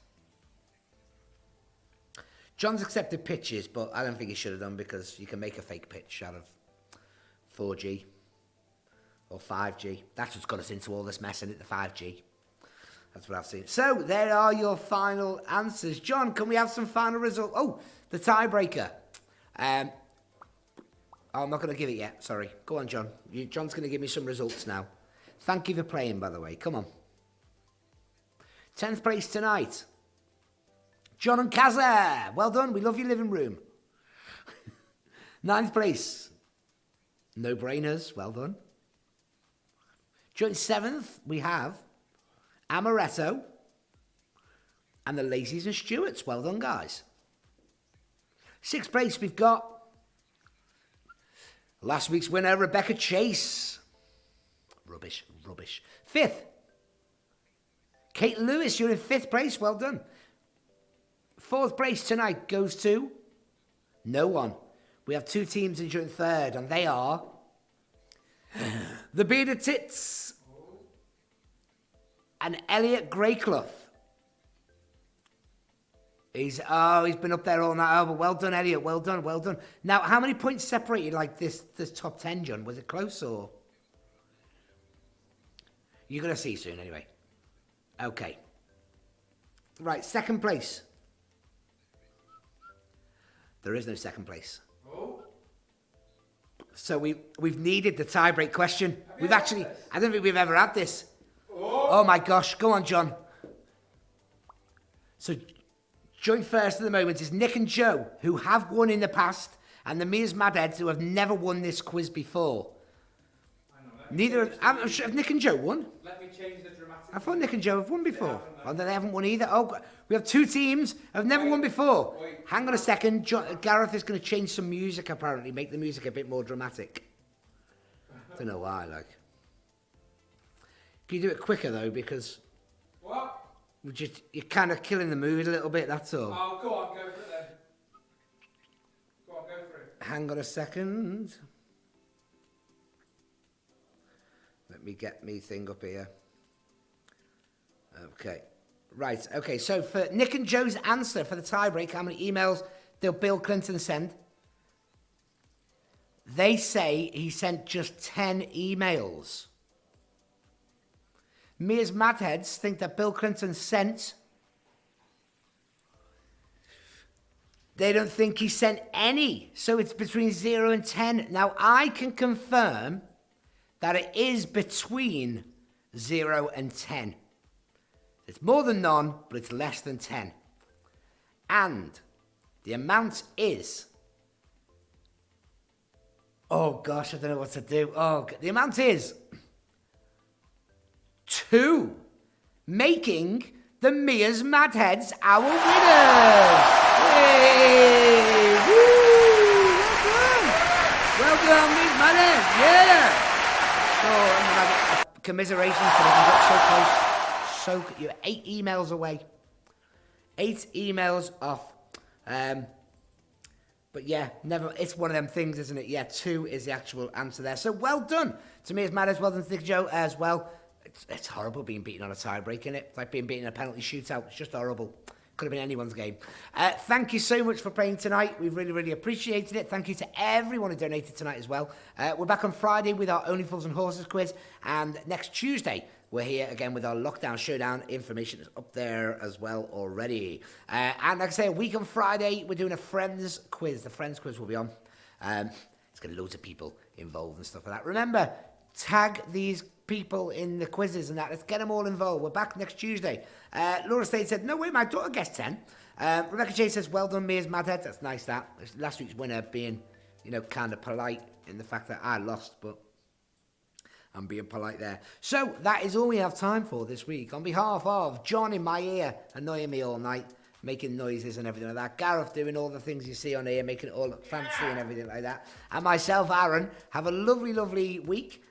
John's accepted pitches, but I don't think he should have done because you can make a fake pitch out of 4G or 5G. That's what's got us into all this mess, isn't it? The 5G. That's what I've seen. So there are your final answers. John, can we have some final results? Oh, the tiebreaker. I'm not going to give it yet. Sorry. Go on, John. John's going to give me some results now. Thank you for playing, by the way. Come on. 10th place tonight. John and Kaza. Well done. We love your living room. 9th place. No brainers. Well done. Joint 7th, we have Amaretto and the Lazies and Stewarts. Well done, guys. 6th place, we've got last week's winner, Rebecca Chase. Rubbish. 5th, Kate Lewis. You're in 5th place. Well done. 4th place tonight goes to no one. We have 2 teams in joint 3rd, and they are the Bearded Tits and Elliot Greyclough. He's been up there all night. Oh, but well done, Elliot. Well done. Now, how many points separated like this top 10, John? Was it close or? You're going to see soon anyway. Okay. Right, 2nd place. There is no 2nd place. Oh. So we've needed the tie-break question. We've actually, I don't think we've ever had this. Oh my gosh. Go on, John. So joint first at the moment is Nick and Joe, who have won in the past, and the Mia's Madheads, who have never won this quiz before. I'm sure, have Nick and Joe won? Let me change the dramatic. I thought Nick and Joe have won before. They haven't won either. Oh, we have 2 teams who have never won before. Hang on a second. Gareth is going to change some music, apparently. Make the music a bit more dramatic. Don't know why, like. Can you do it quicker, though? Because... What? You're kind of killing the mood a little bit, that's all. Oh, go on, go for it then. Go for it. Hang on a second. Let me get me thing up here. Okay. Right, okay, so for Nick and Joe's answer for the tiebreak, how many emails did Bill Clinton send? They say he sent just 10 emails. Mia's Madheads think that Bill Clinton sent... They don't think he sent any. So it's between 0 and 10. Now, I can confirm that it is between 0 and 10. It's more than none, but it's less than 10. And the amount is... Oh, gosh, I don't know what to do. The amount is 2, making the Mia's Madheads our winners. Hey! Woo! Well done, Mia's Madheads. Yeah! Oh, and commiserations for them. You got so close. You're 8 emails away. 8 emails off. But yeah, never. It's one of them things, isn't it? Yeah, 2 is the actual answer there. So well done to me as mad as well as Nick Joe as well. It's horrible being beaten on a tie-break, isn't it? It's like being beaten in a penalty shootout. It's just horrible. Could have been anyone's game. Thank you so much for playing tonight. We've really, really appreciated it. Thank you to everyone who donated tonight as well. We're back on Friday with our Only Fools and Horses quiz. And next Tuesday, we're here again with our Lockdown Showdown. Information is up there as well already. And like I say, a week on Friday, we're doing a Friends quiz. The Friends quiz will be on. It's got loads of people involved and stuff like that. Remember, tag these people in the quizzes and that. Let's get them all involved. We're back next Tuesday. Laura State said, no way, my daughter gets 10. Rebecca Chase says, well done, Mia's Madhead. That's nice, that. Last week's winner being, kind of polite in the fact that I lost, but I'm being polite there. So that is all we have time for this week. On behalf of John in my ear, annoying me all night, making noises and everything like that. Gareth doing all the things you see on here, making it all look fancy and everything like that. And myself, Aaron, have a lovely, lovely week.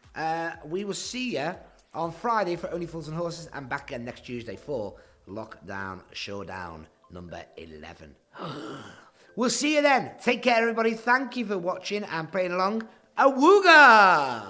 We will see you on Friday for Only Fools and Horses and back again next Tuesday for Lockdown Showdown number 11. We'll see you then. Take care, everybody. Thank you for watching and playing along. Awooga!